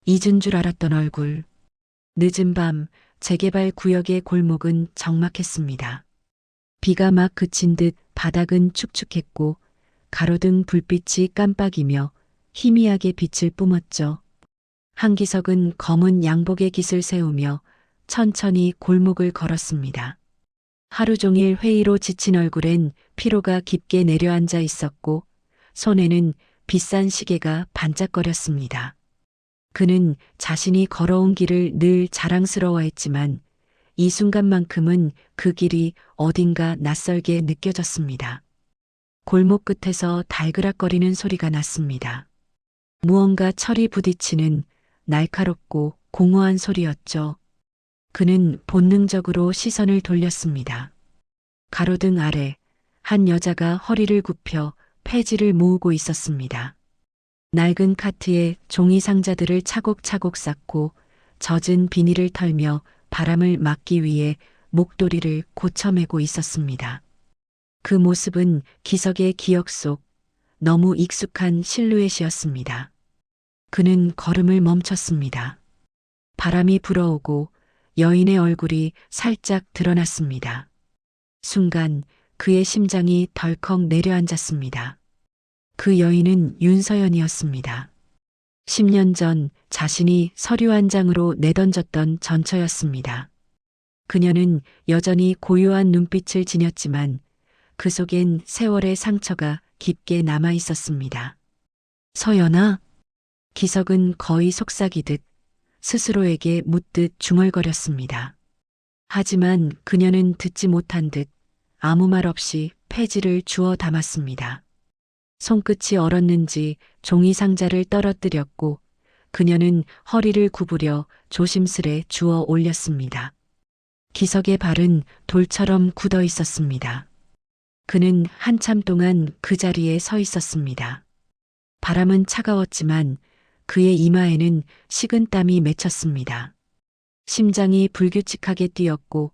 잊은 줄 알았던 얼굴. 늦은 밤 재개발 구역의 골목은 적막했습니다. 비가 막 그친 듯 바닥은 축축했고 가로등 불빛이 깜빡이며 희미하게 빛을 뿜었죠. 한기석은 검은 양복의 깃을 세우며 천천히 골목을 걸었습니다. 하루 종일 회의로 지친 얼굴엔 피로가 깊게 내려앉아 있었고 손에는 비싼 시계가 반짝거렸습니다. 그는 자신이 걸어온 길을 늘 자랑스러워했지만 이 순간만큼은 그 길이 어딘가 낯설게 느껴졌습니다. 골목 끝에서 달그락거리는 소리가 났습니다. 무언가 철이 부딪히는 날카롭고 공허한 소리였죠. 그는 본능적으로 시선을 돌렸습니다. 가로등 아래 한 여자가 허리를 굽혀 폐지를 모으고 있었습니다. 낡은 카트에 종이 상자들을 차곡차곡 쌓고 젖은 비닐을 털며 바람을 막기 위해 목도리를 고쳐매고 있었습니다. 그 모습은 기석의 기억 속 너무 익숙한 실루엣이었습니다. 그는 걸음을 멈췄습니다. 바람이 불어오고 여인의 얼굴이 살짝 드러났습니다. 순간 그의 심장이 덜컥 내려앉았습니다. 그 여인은 윤서연이었습니다. 10년 전 자신이 서류 한 장으로 내던졌던 전처였습니다. 그녀는 여전히 고요한 눈빛을 지녔지만 그 속엔 세월의 상처가 깊게 남아 있었습니다. 서연아? 기석은 거의 속삭이듯 스스로에게 묻듯 중얼거렸습니다. 하지만 그녀는 듣지 못한 듯 아무 말 없이 폐지를 주워 담았습니다. 손끝이 얼었는지 종이 상자를 떨어뜨렸고 그녀는 허리를 구부려 조심스레 주워 올렸습니다. 기석의 발은 돌처럼 굳어 있었습니다. 그는 한참 동안 그 자리에 서 있었습니다. 바람은 차가웠지만 그의 이마에는 식은 땀이 맺혔습니다. 심장이 불규칙하게 뛰었고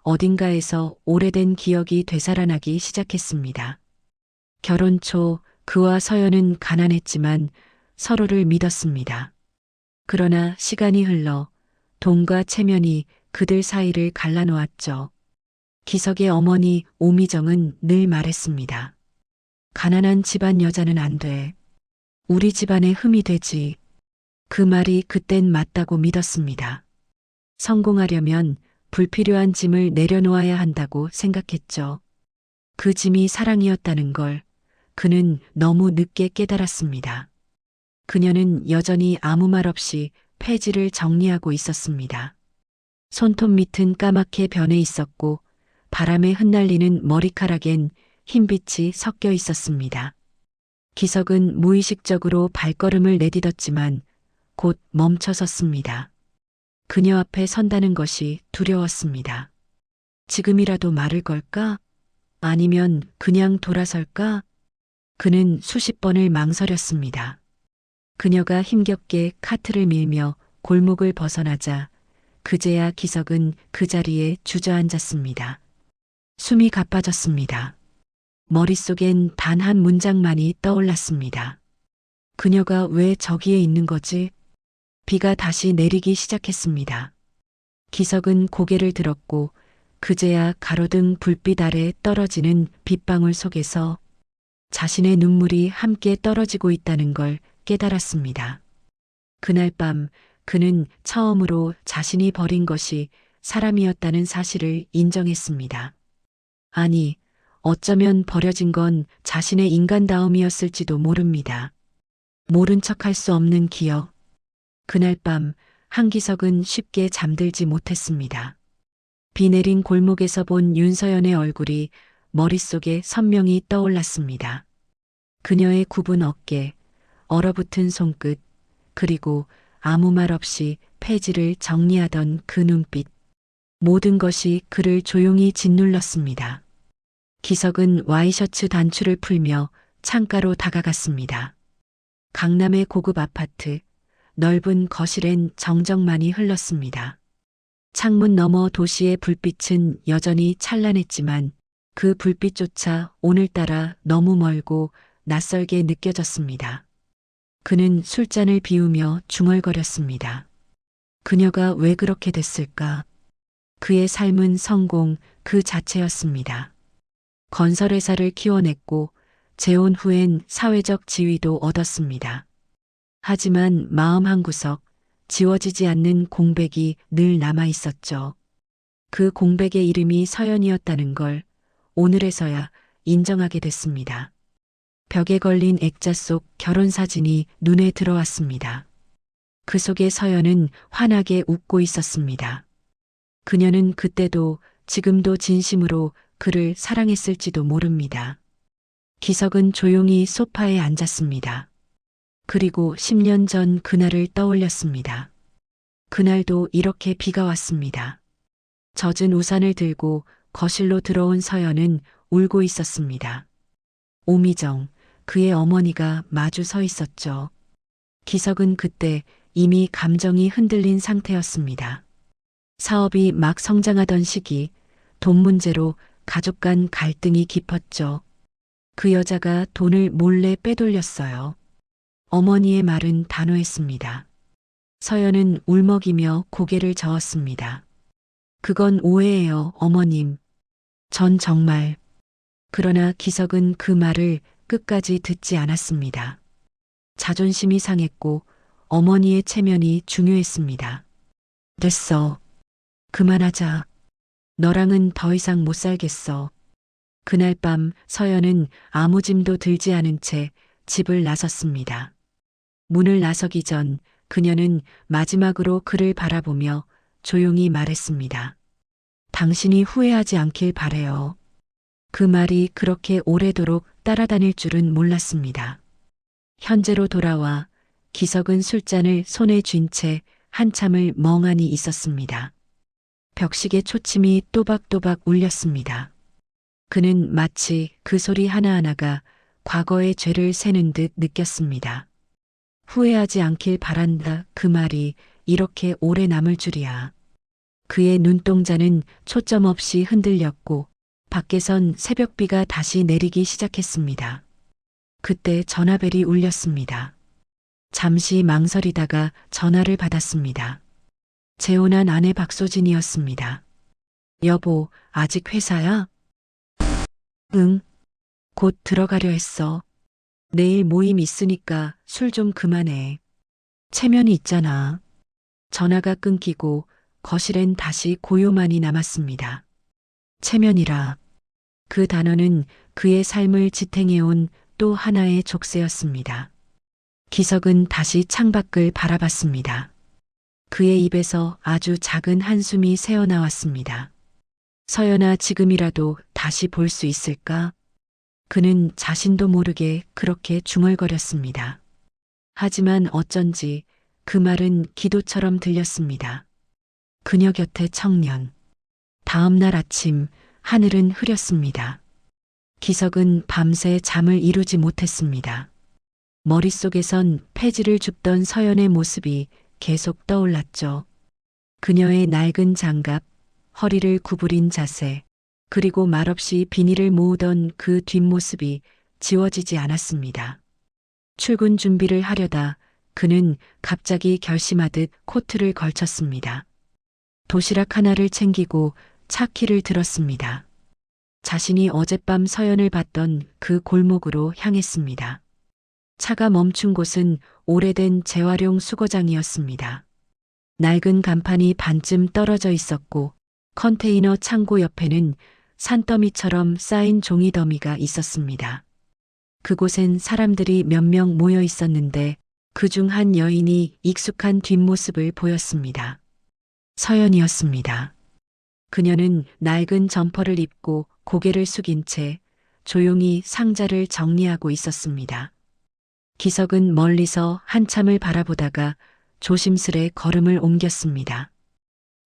어딘가에서 오래된 기억이 되살아나기 시작했습니다. 결혼 초 그와 서연은 가난했지만 서로를 믿었습니다. 그러나 시간이 흘러 돈과 체면이 그들 사이를 갈라놓았죠. 기석의 어머니 오미정은 늘 말했습니다. 가난한 집안 여자는 안 돼. 우리 집안의 흠이 되지. 그 말이 그땐 맞다고 믿었습니다. 성공하려면 불필요한 짐을 내려놓아야 한다고 생각했죠. 그 짐이 사랑이었다는 걸 그는 너무 늦게 깨달았습니다. 그녀는 여전히 아무 말 없이 폐지를 정리하고 있었습니다. 손톱 밑은 까맣게 변해 있었고 바람에 흩날리는 머리카락엔 흰빛이 섞여 있었습니다. 기석은 무의식적으로 발걸음을 내딛었지만 곧 멈춰섰습니다. 그녀 앞에 선다는 것이 두려웠습니다. 지금이라도 말을 걸까? 아니면 그냥 돌아설까? 그는 수십 번을 망설였습니다. 그녀가 힘겹게 카트를 밀며 골목을 벗어나자 그제야 기석은 그 자리에 주저앉았습니다. 숨이 가빠졌습니다. 머릿속엔 단 한 문장만이 떠올랐습니다. 그녀가 왜 저기에 있는 거지? 비가 다시 내리기 시작했습니다. 기석은 고개를 들었고 그제야 가로등 불빛 아래 떨어지는 빗방울 속에서 자신의 눈물이 함께 떨어지고 있다는 걸 깨달았습니다. 그날 밤 그는 처음으로 자신이 버린 것이 사람이었다는 사실을 인정했습니다. 아니, 어쩌면 버려진 건 자신의 인간다움이었을지도 모릅니다. 모른 척할 수 없는 기억. 그날 밤 한기석은 쉽게 잠들지 못했습니다. 비 내린 골목에서 본 윤서연의 얼굴이 머릿속에 선명히 떠올랐습니다. 그녀의 굽은 어깨, 얼어붙은 손끝, 그리고 아무 말 없이 폐지를 정리하던 그 눈빛. 모든 것이 그를 조용히 짓눌렀습니다. 기석은 와이셔츠 단추를 풀며 창가로 다가갔습니다. 강남의 고급 아파트, 넓은 거실엔 정적만이 흘렀습니다. 창문 너머 도시의 불빛은 여전히 찬란했지만 그 불빛조차 오늘따라 너무 멀고 낯설게 느껴졌습니다. 그는 술잔을 비우며 중얼거렸습니다. 그녀가 왜 그렇게 됐을까? 그의 삶은 성공 그 자체였습니다. 건설회사를 키워냈고 재혼 후엔 사회적 지위도 얻었습니다. 하지만 마음 한구석 지워지지 않는 공백이 늘 남아 있었죠. 그 공백의 이름이 서연이었다는 걸 오늘에서야 인정하게 됐습니다. 벽에 걸린 액자 속 결혼 사진이 눈에 들어왔습니다. 그 속에 서연은 환하게 웃고 있었습니다. 그녀는 그때도 지금도 진심으로 그를 사랑했을지도 모릅니다. 기석은 조용히 소파에 앉았습니다. 그리고 10년 전 그날을 떠올렸습니다. 그날도 이렇게 비가 왔습니다. 젖은 우산을 들고 거실로 들어온 서연은 울고 있었습니다. 오미정, 그의 어머니가 마주 서 있었죠. 기석은 그때 이미 감정이 흔들린 상태였습니다. 사업이 막 성장하던 시기, 돈 문제로 가족 간 갈등이 깊었죠. 그 여자가 돈을 몰래 빼돌렸어요. 어머니의 말은 단호했습니다. 서연은 울먹이며 고개를 저었습니다. 그건 오해예요, 어머님. 전 정말. 그러나 기석은 그 말을 끝까지 듣지 않았습니다. 자존심이 상했고 어머니의 체면이 중요했습니다. 됐어. 그만하자. 너랑은 더 이상 못 살겠어. 그날 밤 서연은 아무 짐도 들지 않은 채 집을 나섰습니다. 문을 나서기 전 그녀는 마지막으로 그를 바라보며 조용히 말했습니다. 당신이 후회하지 않길 바래요. 그 말이 그렇게 오래도록 따라다닐 줄은 몰랐습니다. 현재로 돌아와 기석은 술잔을 손에 쥔 채 한참을 멍하니 있었습니다. 벽식의 초침이 또박또박 울렸습니다. 그는 마치 그 소리 하나하나가 과거의 죄를 세는 듯 느꼈습니다. 후회하지 않길 바란다 그 말이 이렇게 오래 남을 줄이야. 그의 눈동자는 초점 없이 흔들렸고 밖에선 새벽비가 다시 내리기 시작했습니다. 그때 전화벨이 울렸습니다. 잠시 망설이다가 전화를 받았습니다. 재혼한 아내 박소진이었습니다. 여보, 아직 회사야? 응. 곧 들어가려 했어. 내일 모임 있으니까 술 좀 그만해. 체면이 있잖아. 전화가 끊기고 거실엔 다시 고요만이 남았습니다. 체면이라. 그 단어는 그의 삶을 지탱해온 또 하나의 족쇄였습니다. 기석은 다시 창밖을 바라봤습니다. 그의 입에서 아주 작은 한숨이 새어나왔습니다. 서연아, 지금이라도 다시 볼 수 있을까? 그는 자신도 모르게 그렇게 중얼거렸습니다. 하지만 어쩐지 그 말은 기도처럼 들렸습니다. 그녀 곁에 청년. 다음 날 아침 하늘은 흐렸습니다. 기석은 밤새 잠을 이루지 못했습니다. 머릿속에선 폐지를 줍던 서연의 모습이 계속 떠올랐죠. 그녀의 낡은 장갑, 허리를 구부린 자세, 그리고 말없이 비닐을 모으던 그 뒷모습이 지워지지 않았습니다. 출근 준비를 하려다 그는 갑자기 결심하듯 코트를 걸쳤습니다. 도시락 하나를 챙기고 차 키를 들었습니다. 자신이 어젯밤 서연을 봤던 그 골목으로 향했습니다. 차가 멈춘 곳은 오래된 재활용 수거장이었습니다. 낡은 간판이 반쯤 떨어져 있었고 컨테이너 창고 옆에는 산더미처럼 쌓인 종이 더미가 있었습니다. 그곳엔 사람들이 몇 명 모여 있었는데 그중 한 여인이 익숙한 뒷모습을 보였습니다. 서연이었습니다. 그녀는 낡은 점퍼를 입고 고개를 숙인 채 조용히 상자를 정리하고 있었습니다. 기석은 멀리서 한참을 바라보다가 조심스레 걸음을 옮겼습니다.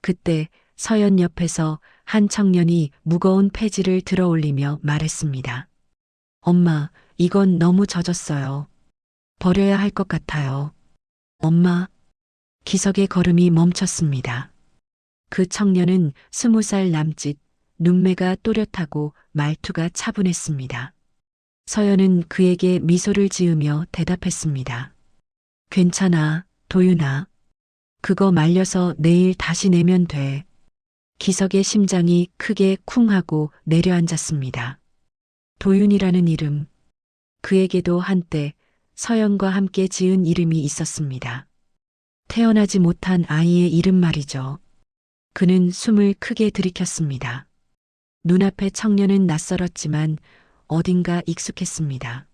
그때 서연 옆에서 한 청년이 무거운 폐지를 들어 올리며 말했습니다. 엄마, 이건 너무 젖었어요. 버려야 할 것 같아요. 엄마. 기석의 걸음이 멈췄습니다. 그 청년은 20살 남짓, 눈매가 또렷하고 말투가 차분했습니다. 서연은 그에게 미소를 지으며 대답했습니다. 괜찮아, 도윤아. 그거 말려서 내일 다시 내면 돼. 기석의 심장이 크게 쿵 하고 내려앉았습니다. 도윤이라는 이름. 그에게도 한때 서연과 함께 지은 이름이 있었습니다. 태어나지 못한 아이의 이름 말이죠. 그는 숨을 크게 들이켰습니다. 눈앞의 청년은 낯설었지만 어딘가 익숙했습니다.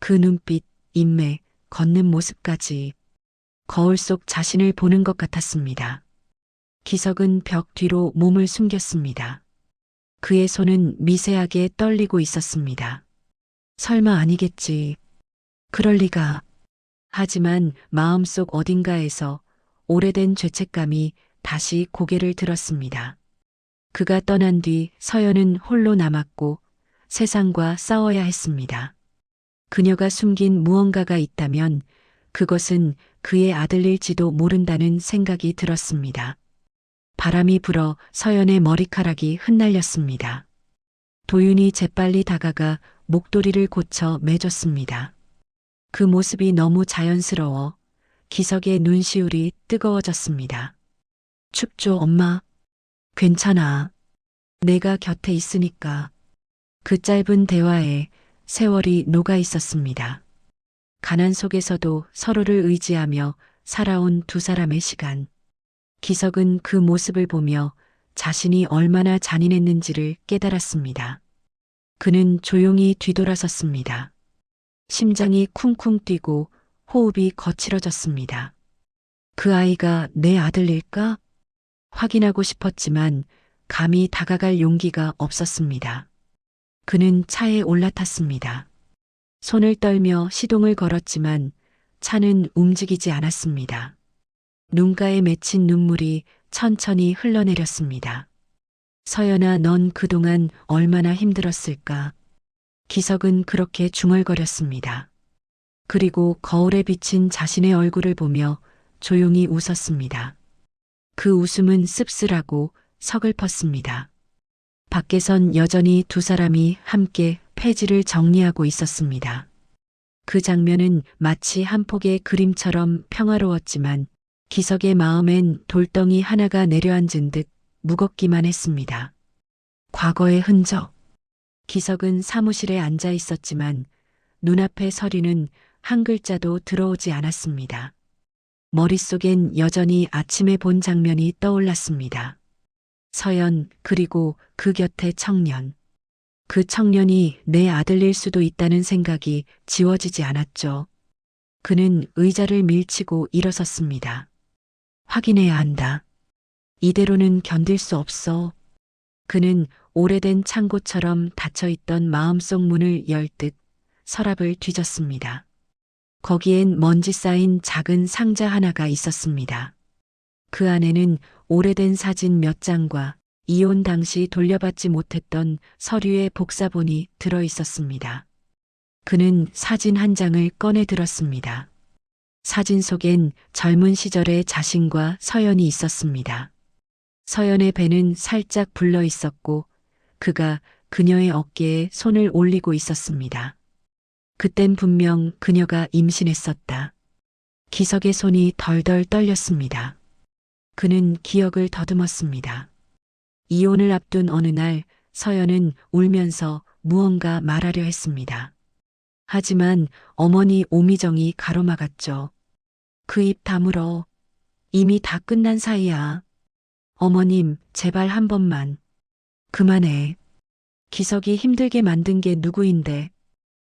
그 눈빛, 인매, 걷는 모습까지 거울 속 자신을 보는 것 같았습니다. 기석은 벽 뒤로 몸을 숨겼습니다. 그의 손은 미세하게 떨리고 있었습니다. 설마 아니겠지. 그럴 리가. 하지만 마음속 어딘가에서 오래된 죄책감이 다시 고개를 들었습니다. 그가 떠난 뒤 서연은 홀로 남았고 세상과 싸워야 했습니다. 그녀가 숨긴 무언가가 있다면 그것은 그의 아들일지도 모른다는 생각이 들었습니다. 바람이 불어 서연의 머리카락이 흩날렸습니다. 도윤이 재빨리 다가가 목도리를 고쳐 매줬습니다. 그 모습이 너무 자연스러워 기석의 눈시울이 뜨거워졌습니다. 춥죠, 엄마? 괜찮아. 내가 곁에 있으니까. 그 짧은 대화에 세월이 녹아 있었습니다. 가난 속에서도 서로를 의지하며 살아온 두 사람의 시간. 기석은 그 모습을 보며 자신이 얼마나 잔인했는지를 깨달았습니다. 그는 조용히 뒤돌아섰습니다. 심장이 쿵쿵 뛰고 호흡이 거칠어졌습니다. 그 아이가 내 아들일까? 확인하고 싶었지만 감히 다가갈 용기가 없었습니다. 그는 차에 올라탔습니다. 손을 떨며 시동을 걸었지만 차는 움직이지 않았습니다. 눈가에 맺힌 눈물이 천천히 흘러내렸습니다. 서연아, 넌 그동안 얼마나 힘들었을까? 기석은 그렇게 중얼거렸습니다. 그리고 거울에 비친 자신의 얼굴을 보며 조용히 웃었습니다. 그 웃음은 씁쓸하고 서글펐습니다. 밖에선 여전히 두 사람이 함께 폐지를 정리하고 있었습니다. 그 장면은 마치 한 폭의 그림처럼 평화로웠지만 기석의 마음엔 돌덩이 하나가 내려앉은 듯 무겁기만 했습니다. 과거의 흔적. 기석은 사무실에 앉아 있었지만 눈앞의 서류는 한 글자도 들어오지 않았습니다. 머릿속엔 여전히 아침에 본 장면이 떠올랐습니다. 서연, 그리고 그 곁의 청년. 그 청년이 내 아들일 수도 있다는 생각이 지워지지 않았죠. 그는 의자를 밀치고 일어섰습니다. 확인해야 한다. 이대로는 견딜 수 없어. 그는 오래된 창고처럼 닫혀있던 마음속 문을 열 듯 서랍을 뒤졌습니다. 거기엔 먼지 쌓인 작은 상자 하나가 있었습니다. 그 안에는 오래된 사진 몇 장과 이혼 당시 돌려받지 못했던 서류의 복사본이 들어 있었습니다. 그는 사진 한 장을 꺼내 들었습니다. 사진 속엔 젊은 시절의 자신과 서연이 있었습니다. 서연의 배는 살짝 불러 있었고 그가 그녀의 어깨에 손을 올리고 있었습니다. 그땐 분명 그녀가 임신했었다. 기석의 손이 덜덜 떨렸습니다. 그는 기억을 더듬었습니다. 이혼을 앞둔 어느 날 서연은 울면서 무언가 말하려 했습니다. 하지만 어머니 오미정이 가로막았죠. 그 입 다물어. 이미 다 끝난 사이야. 어머님, 제발 한 번만. 그만해. 기석이 힘들게 만든 게 누구인데.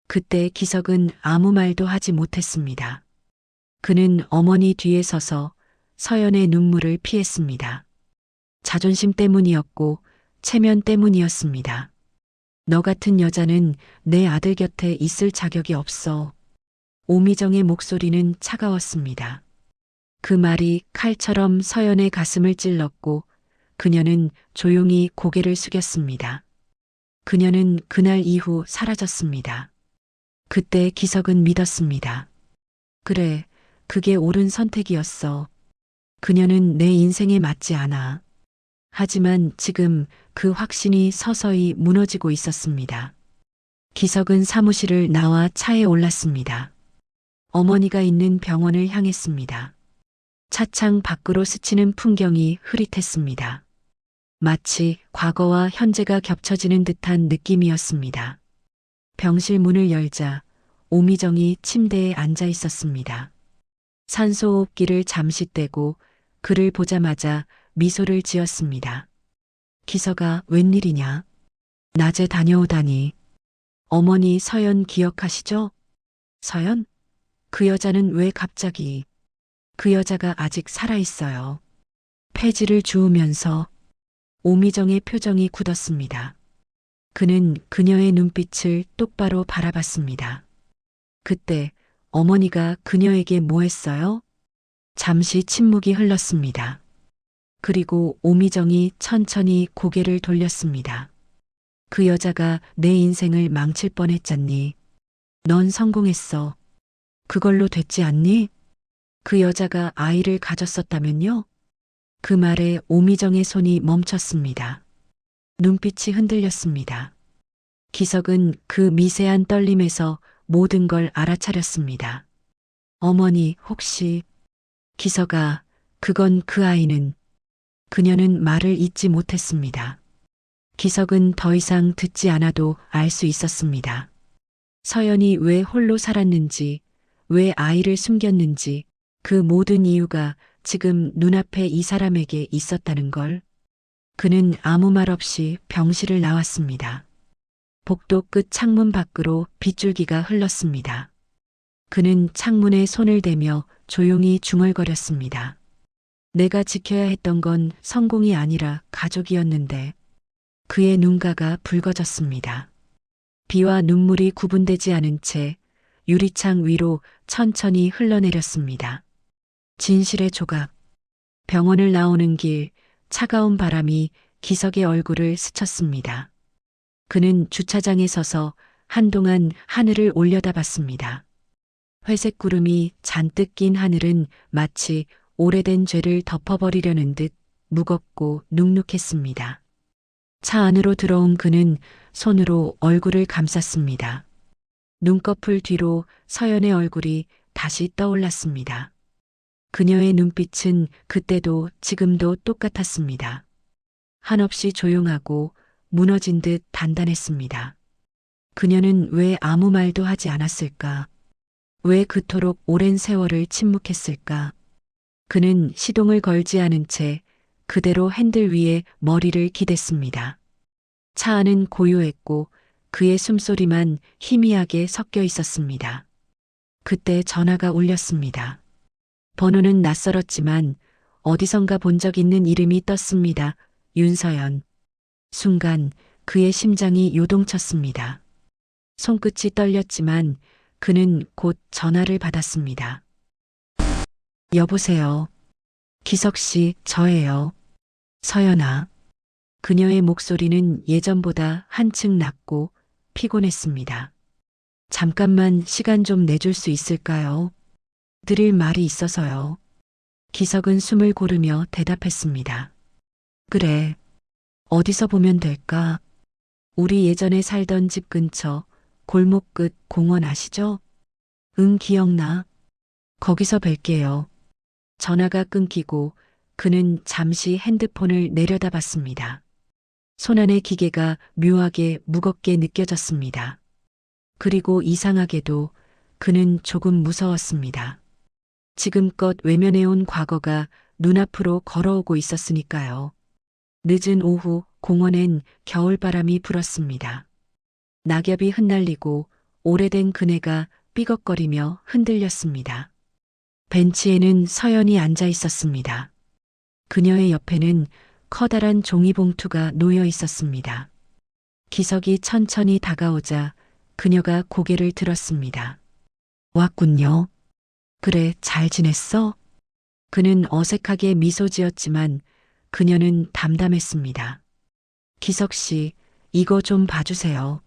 그때 기석은 아무 말도 하지 못했습니다. 그는 어머니 뒤에 서서 서연의 눈물을 피했습니다. 자존심 때문이었고 체면 때문이었습니다. 너 같은 여자는 내 아들 곁에 있을 자격이 없어. 오미정의 목소리는 차가웠습니다. 그 말이 칼처럼 서연의 가슴을 찔렀고 그녀는 조용히 고개를 숙였습니다. 그녀는 그날 이후 사라졌습니다. 그때 기석은 믿었습니다. 그래, 그게 옳은 선택이었어. 그녀는 내 인생에 맞지 않아. 하지만 지금 그 확신이 서서히 무너지고 있었습니다. 기석은 사무실을 나와 차에 올랐습니다. 어머니가 있는 병원을 향했습니다. 차창 밖으로 스치는 풍경이 흐릿했습니다. 마치 과거와 현재가 겹쳐지는 듯한 느낌이었습니다. 병실 문을 열자 오미정이 침대에 앉아 있었습니다. 산소호흡기를 잠시 떼고 그를 보자마자 미소를 지었습니다. 기서가 웬일이냐? 낮에 다녀오다니. 어머니 서연 기억하시죠? 서연? 그 여자는 왜 갑자기? 그 여자가 아직 살아있어요. 폐지를 주우면서 오미정의 표정이 굳었습니다. 그는 그녀의 눈빛을 똑바로 바라봤습니다. 그때 어머니가 그녀에게 뭐 했어요? 잠시 침묵이 흘렀습니다. 그리고 오미정이 천천히 고개를 돌렸습니다. 그 여자가 내 인생을 망칠 뻔했잖니. 넌 성공했어. 그걸로 됐지 않니? 그 여자가 아이를 가졌었다면요? 그 말에 오미정의 손이 멈췄습니다. 눈빛이 흔들렸습니다. 기석은 그 미세한 떨림에서 모든 걸 알아차렸습니다. 어머니, 혹시... 기석아, 그건 그 아이는... 그녀는 말을 잇지 못했습니다. 기석은 더 이상 듣지 않아도 알 수 있었습니다. 서연이 왜 홀로 살았는지, 왜 아이를 숨겼는지, 그 모든 이유가 지금 눈앞에 이 사람에게 있었다는 걸. 그는 아무 말 없이 병실을 나왔습니다. 복도 끝 창문 밖으로 빗줄기가 흘렀습니다. 그는 창문에 손을 대며 조용히 중얼거렸습니다. 내가 지켜야 했던 건 성공이 아니라 가족이었는데. 그의 눈가가 붉어졌습니다. 비와 눈물이 구분되지 않은 채 유리창 위로 천천히 흘러내렸습니다. 진실의 조각. 병원을 나오는 길, 차가운 바람이 기석의 얼굴을 스쳤습니다. 그는 주차장에 서서 한동안 하늘을 올려다봤습니다. 회색 구름이 잔뜩 낀 하늘은 마치 오래된 죄를 덮어버리려는 듯 무겁고 눅눅했습니다. 차 안으로 들어온 그는 손으로 얼굴을 감쌌습니다. 눈꺼풀 뒤로 서연의 얼굴이 다시 떠올랐습니다. 그녀의 눈빛은 그때도 지금도 똑같았습니다. 한없이 조용하고 무너진 듯 단단했습니다. 그녀는 왜 아무 말도 하지 않았을까? 왜 그토록 오랜 세월을 침묵했을까? 그는 시동을 걸지 않은 채 그대로 핸들 위에 머리를 기댔습니다. 차 안은 고요했고 그의 숨소리만 희미하게 섞여 있었습니다. 그때 전화가 울렸습니다. 번호는 낯설었지만 어디선가 본 적 있는 이름이 떴습니다. 윤서연. 순간 그의 심장이 요동쳤습니다. 손끝이 떨렸지만 그는 곧 전화를 받았습니다. 여보세요. 기석 씨, 저예요. 서연아. 그녀의 목소리는 예전보다 한층 낮고 피곤했습니다. 잠깐만 시간 좀 내줄 수 있을까요? 드릴 말이 있어서요. 기석은 숨을 고르며 대답했습니다. 그래. 어디서 보면 될까? 우리 예전에 살던 집 근처 골목 끝 공원 아시죠? 응, 기억나. 거기서 뵐게요. 전화가 끊기고 그는 잠시 핸드폰을 내려다봤습니다. 손안의 기계가 묘하게 무겁게 느껴졌습니다. 그리고 이상하게도 그는 조금 무서웠습니다. 지금껏 외면해온 과거가 눈앞으로 걸어오고 있었으니까요. 늦은 오후 공원엔 겨울바람이 불었습니다. 낙엽이 흩날리고 오래된 그네가 삐걱거리며 흔들렸습니다. 벤치에는 서연이 앉아 있었습니다. 그녀의 옆에는 커다란 종이봉투가 놓여 있었습니다. 기석이 천천히 다가오자 그녀가 고개를 들었습니다. 왔군요. 그래, 잘 지냈어? 그는 어색하게 미소 지었지만 그녀는 담담했습니다. 기석 씨, 이거 좀 봐주세요.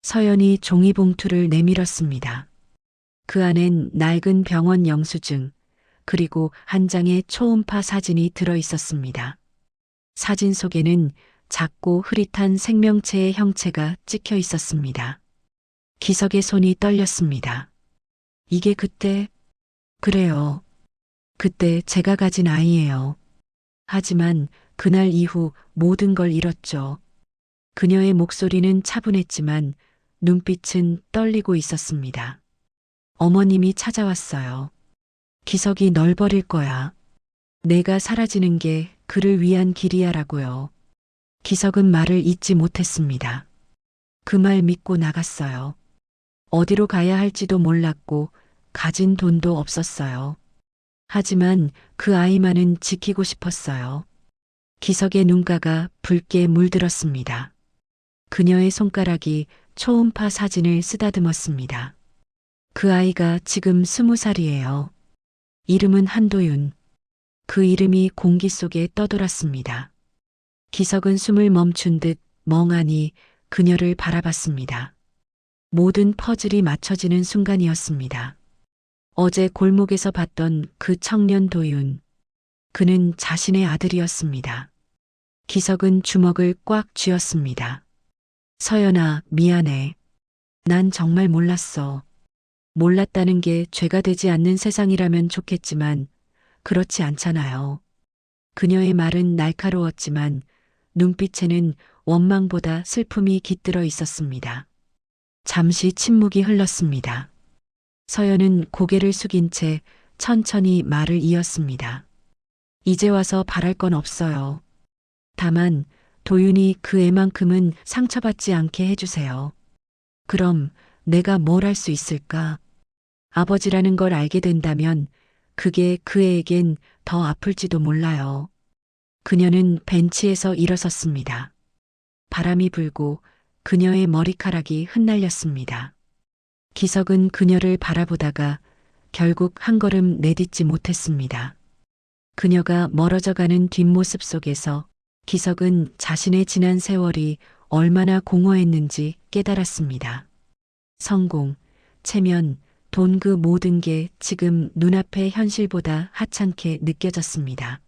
서연이 종이봉투를 내밀었습니다. 그 안엔 낡은 병원 영수증, 그리고 한 장의 초음파 사진이 들어 있었습니다. 사진 속에는 작고 흐릿한 생명체의 형체가 찍혀 있었습니다. 기석의 손이 떨렸습니다. 이게 그때, 그래요. 그때 제가 가진 아이예요. 하지만 그날 이후 모든 걸 잃었죠. 그녀의 목소리는 차분했지만 눈빛은 떨리고 있었습니다. 어머님이 찾아왔어요. 기석이 널 버릴 거야. 내가 사라지는 게 그를 위한 길이야라고요. 기석은 말을 잇지 못했습니다. 그 말 믿고 나갔어요. 어디로 가야 할지도 몰랐고 가진 돈도 없었어요. 하지만 그 아이만은 지키고 싶었어요. 기석의 눈가가 붉게 물들었습니다. 그녀의 손가락이 초음파 사진을 쓰다듬었습니다. 그 아이가 지금 20살이에요. 이름은 한도윤. 그 이름이 공기 속에 떠돌았습니다. 기석은 숨을 멈춘 듯 멍하니 그녀를 바라봤습니다. 모든 퍼즐이 맞춰지는 순간이었습니다. 어제 골목에서 봤던 그 청년 도윤. 그는 자신의 아들이었습니다. 기석은 주먹을 꽉 쥐었습니다. 서연아, 미안해. 난 정말 몰랐어. 몰랐다는 게 죄가 되지 않는 세상이라면 좋겠지만 그렇지 않잖아요. 그녀의 말은 날카로웠지만 눈빛에는 원망보다 슬픔이 깃들어 있었습니다. 잠시 침묵이 흘렀습니다. 서연은 고개를 숙인 채 천천히 말을 이었습니다. 이제 와서 바랄 건 없어요. 다만 도윤이 그 애만큼은 상처받지 않게 해주세요. 그럼 내가 뭘 할 수 있을까? 아버지라는 걸 알게 된다면 그게 그 애에겐 더 아플지도 몰라요. 그녀는 벤치에서 일어섰습니다. 바람이 불고 그녀의 머리카락이 흩날렸습니다. 기석은 그녀를 바라보다가 결국 한 걸음 내딛지 못했습니다. 그녀가 멀어져가는 뒷모습 속에서 기석은 자신의 지난 세월이 얼마나 공허했는지 깨달았습니다. 성공, 체면, 돈 그 모든 게 지금 눈앞의 현실보다 하찮게 느껴졌습니다.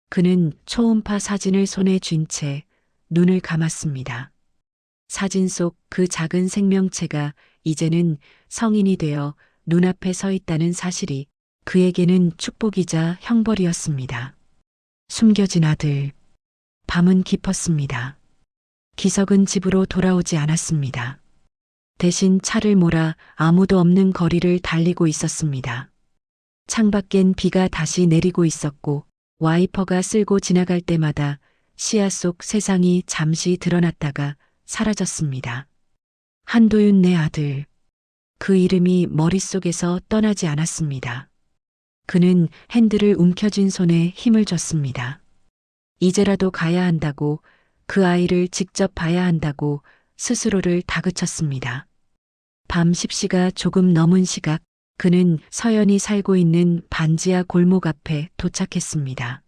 그는 초음파 사진을 손에 쥔 채 눈을 감았습니다. 사진 속 그 작은 생명체가 이제는 성인이 되어 눈앞에 서 있다는 사실이 그에게는 축복이자 형벌이었습니다. 숨겨진 아들. 밤은 깊었습니다. 기석은 집으로 돌아오지 않았습니다. 대신 차를 몰아 아무도 없는 거리를 달리고 있었습니다. 창밖엔 비가 다시 내리고 있었고 와이퍼가 쓸고 지나갈 때마다 시야 속 세상이 잠시 드러났다가 사라졌습니다. 한도윤 내 아들. 그 이름이 머릿속에서 떠나지 않았습니다. 그는 핸들을 움켜쥔 손에 힘을 줬습니다. 이제라도 가야 한다고, 그 아이를 직접 봐야 한다고 스스로를 다그쳤습니다. 밤 10시가 조금 넘은 시각, 그는 서연이 살고 있는 반지하 골목 앞에 도착했습니다.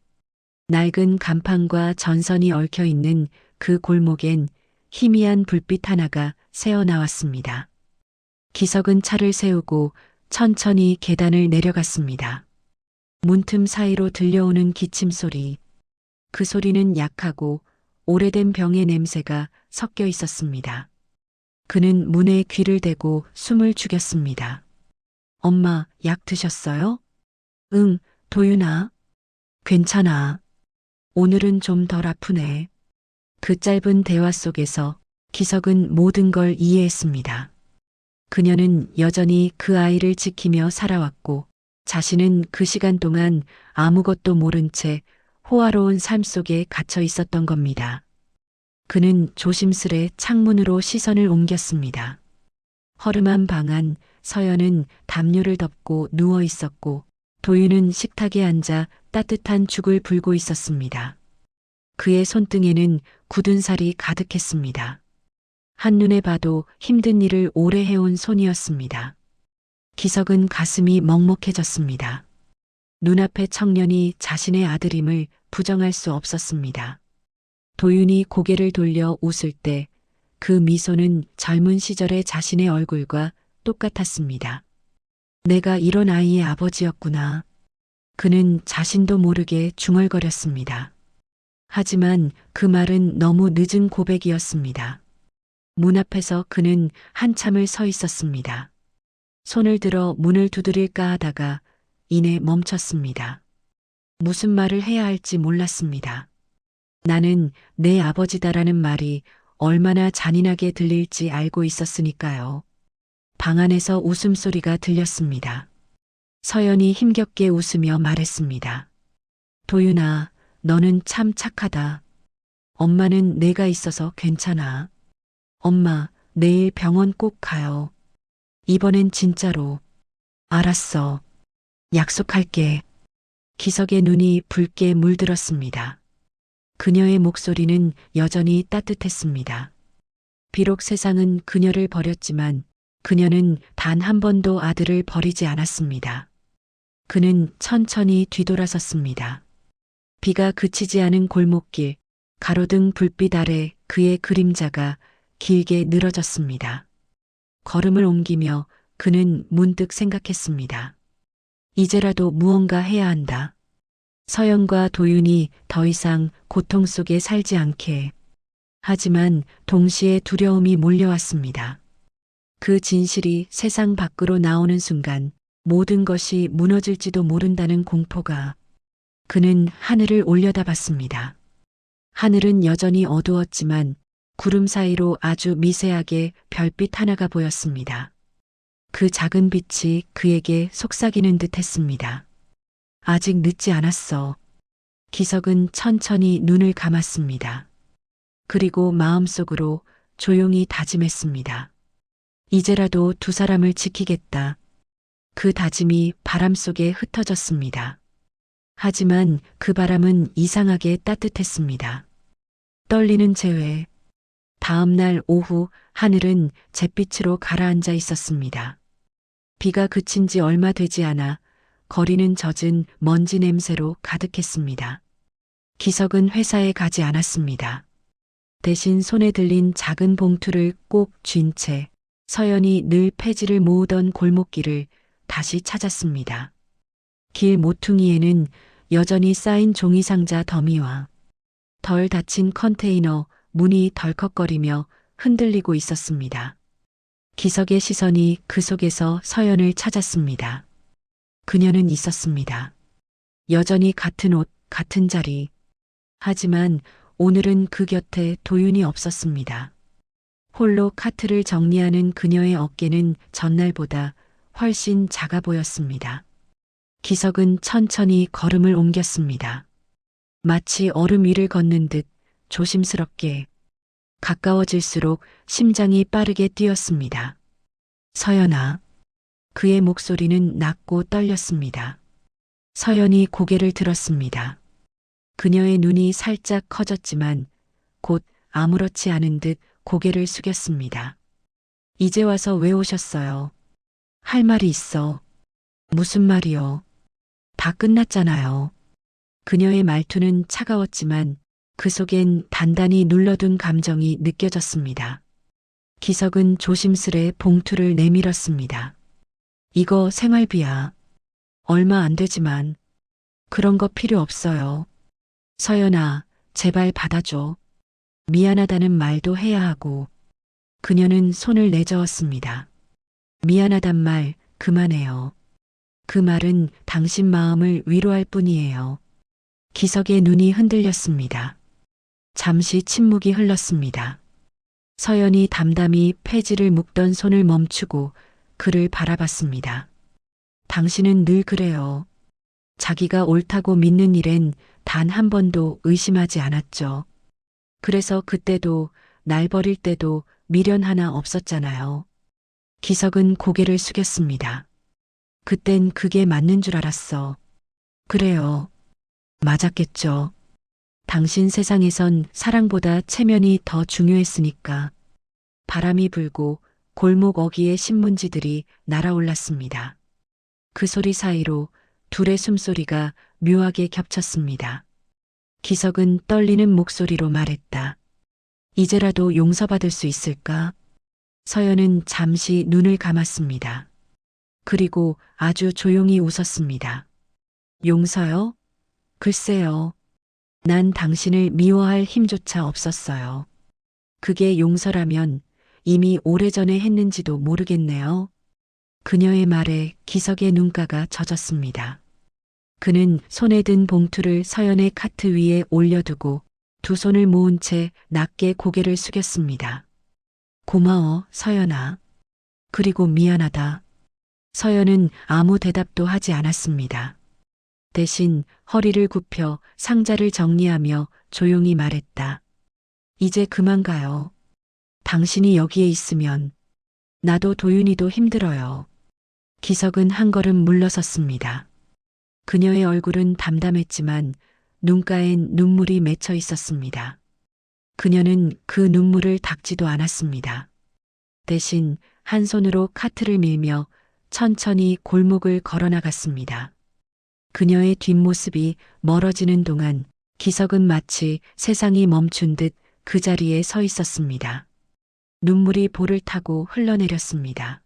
낡은 간판과 전선이 얽혀 있는 그 골목엔 희미한 불빛 하나가 새어나왔습니다. 기석은 차를 세우고 천천히 계단을 내려갔습니다. 문틈 사이로 들려오는 기침 소리. 그 소리는 약하고 오래된 병의 냄새가 섞여 있었습니다. 그는 문에 귀를 대고 숨을 죽였습니다. 엄마, 약 드셨어요? 응, 도윤아. 괜찮아. 오늘은 좀 덜 아프네. 그 짧은 대화 속에서 기석은 모든 걸 이해했습니다. 그녀는 여전히 그 아이를 지키며 살아왔고 자신은 그 시간 동안 아무것도 모른 채 호화로운 삶 속에 갇혀 있었던 겁니다. 그는 조심스레 창문으로 시선을 옮겼습니다. 허름한 방 안 서연은 담요를 덮고 누워 있었고 도윤은 식탁에 앉아 따뜻한 죽을 불고 있었습니다. 그의 손등에는 굳은 살이 가득했습니다. 한눈에 봐도 힘든 일을 오래 해온 손이었습니다. 기석은 가슴이 먹먹해졌습니다. 눈앞의 청년이 자신의 아들임을 부정할 수 없었습니다. 도윤이 고개를 돌려 웃을 때 그 미소는 젊은 시절의 자신의 얼굴과 똑같았습니다. 내가 이런 아이의 아버지였구나. 그는 자신도 모르게 중얼거렸습니다. 하지만 그 말은 너무 늦은 고백이었습니다. 문 앞에서 그는 한참을 서 있었습니다. 손을 들어 문을 두드릴까 하다가 이내 멈췄습니다. 무슨 말을 해야 할지 몰랐습니다. 나는 내 아버지다라는 말이 얼마나 잔인하게 들릴지 알고 있었으니까요. 방 안에서 웃음소리가 들렸습니다. 서연이 힘겹게 웃으며 말했습니다. 도윤아, 너는 참 착하다. 엄마는 내가 있어서 괜찮아. 엄마, 내일 병원 꼭 가요. 이번엔 진짜로. 알았어. 약속할게. 기석의 눈이 붉게 물들었습니다. 그녀의 목소리는 여전히 따뜻했습니다. 비록 세상은 그녀를 버렸지만 그녀는 단 한 번도 아들을 버리지 않았습니다. 그는 천천히 뒤돌아섰습니다. 비가 그치지 않은 골목길, 가로등 불빛 아래 그의 그림자가 길게 늘어졌습니다. 걸음을 옮기며 그는 문득 생각했습니다. 이제라도 무언가 해야 한다. 서연과 도윤이 더 이상 고통 속에 살지 않게. 하지만 동시에 두려움이 몰려왔습니다. 그 진실이 세상 밖으로 나오는 순간 모든 것이 무너질지도 모른다는 공포가. 그는 하늘을 올려다봤습니다. 하늘은 여전히 어두웠지만 구름 사이로 아주 미세하게 별빛 하나가 보였습니다. 그 작은 빛이 그에게 속삭이는 듯 했습니다. 아직 늦지 않았어. 기석은 천천히 눈을 감았습니다. 그리고 마음속으로 조용히 다짐했습니다. 이제라도 두 사람을 지키겠다. 그 다짐이 바람 속에 흩어졌습니다. 하지만 그 바람은 이상하게 따뜻했습니다. 떨리는 재회. 다음 날 오후 하늘은 잿빛으로 가라앉아 있었습니다. 비가 그친 지 얼마 되지 않아 거리는 젖은 먼지 냄새로 가득했습니다. 기석은 회사에 가지 않았습니다. 대신 손에 들린 작은 봉투를 꼭 쥔 채 서연이 늘 폐지를 모으던 골목길을 다시 찾았습니다. 길 모퉁이에는 여전히 쌓인 종이상자 더미와 덜 닫힌 컨테이너 문이 덜컥거리며 흔들리고 있었습니다. 기석의 시선이 그 속에서 서연을 찾았습니다. 그녀는 있었습니다. 여전히 같은 옷, 같은 자리. 하지만 오늘은 그 곁에 도윤이 없었습니다. 홀로 카트를 정리하는 그녀의 어깨는 전날보다 훨씬 작아 보였습니다. 기석은 천천히 걸음을 옮겼습니다. 마치 얼음 위를 걷는 듯 조심스럽게. 가까워질수록 심장이 빠르게 뛰었습니다. 서연아. 그의 목소리는 낮고 떨렸습니다. 서연이 고개를 들었습니다. 그녀의 눈이 살짝 커졌지만 곧 아무렇지 않은 듯 고개를 숙였습니다. 이제 와서 왜 오셨어요? 할 말이 있어. 무슨 말이요? 다 끝났잖아요. 그녀의 말투는 차가웠지만 그 속엔 단단히 눌러둔 감정이 느껴졌습니다. 기석은 조심스레 봉투를 내밀었습니다. 이거 생활비야. 얼마 안 되지만. 그런 거 필요 없어요. 서연아, 제발 받아줘. 미안하다는 말도 해야 하고. 그녀는 손을 내저었습니다. 미안하단 말 그만해요. 그 말은 당신 마음을 위로할 뿐이에요. 기석의 눈이 흔들렸습니다. 잠시 침묵이 흘렀습니다. 서연이 담담히 폐지를 묶던 손을 멈추고 그를 바라봤습니다. 당신은 늘 그래요. 자기가 옳다고 믿는 일엔 단 한 번도 의심하지 않았죠. 그래서 그때도 날 버릴 때도 미련 하나 없었잖아요. 기석은 고개를 숙였습니다. 그땐 그게 맞는 줄 알았어. 그래요. 맞았겠죠. 당신 세상에선 사랑보다 체면이 더 중요했으니까. 바람이 불고 골목 어귀의 신문지들이 날아올랐습니다. 그 소리 사이로 둘의 숨소리가 묘하게 겹쳤습니다. 기석은 떨리는 목소리로 말했다. 이제라도 용서받을 수 있을까? 서연은 잠시 눈을 감았습니다. 그리고 아주 조용히 웃었습니다. 용서요? 글쎄요. 난 당신을 미워할 힘조차 없었어요. 그게 용서라면 이미 오래전에 했는지도 모르겠네요. 그녀의 말에 기석의 눈가가 젖었습니다. 그는 손에 든 봉투를 서연의 카트 위에 올려두고 두 손을 모은 채 낮게 고개를 숙였습니다. 고마워, 서연아. 그리고 미안하다. 서연은 아무 대답도 하지 않았습니다. 대신 허리를 굽혀 상자를 정리하며 조용히 말했다. 이제 그만 가요. 당신이 여기에 있으면 나도 도윤이도 힘들어요. 기석은 한 걸음 물러섰습니다. 그녀의 얼굴은 담담했지만 눈가엔 눈물이 맺혀 있었습니다. 그녀는 그 눈물을 닦지도 않았습니다. 대신 한 손으로 카트를 밀며 천천히 골목을 걸어나갔습니다. 그녀의 뒷모습이 멀어지는 동안 기석은 마치 세상이 멈춘 듯 그 자리에 서 있었습니다. 눈물이 볼을 타고 흘러내렸습니다.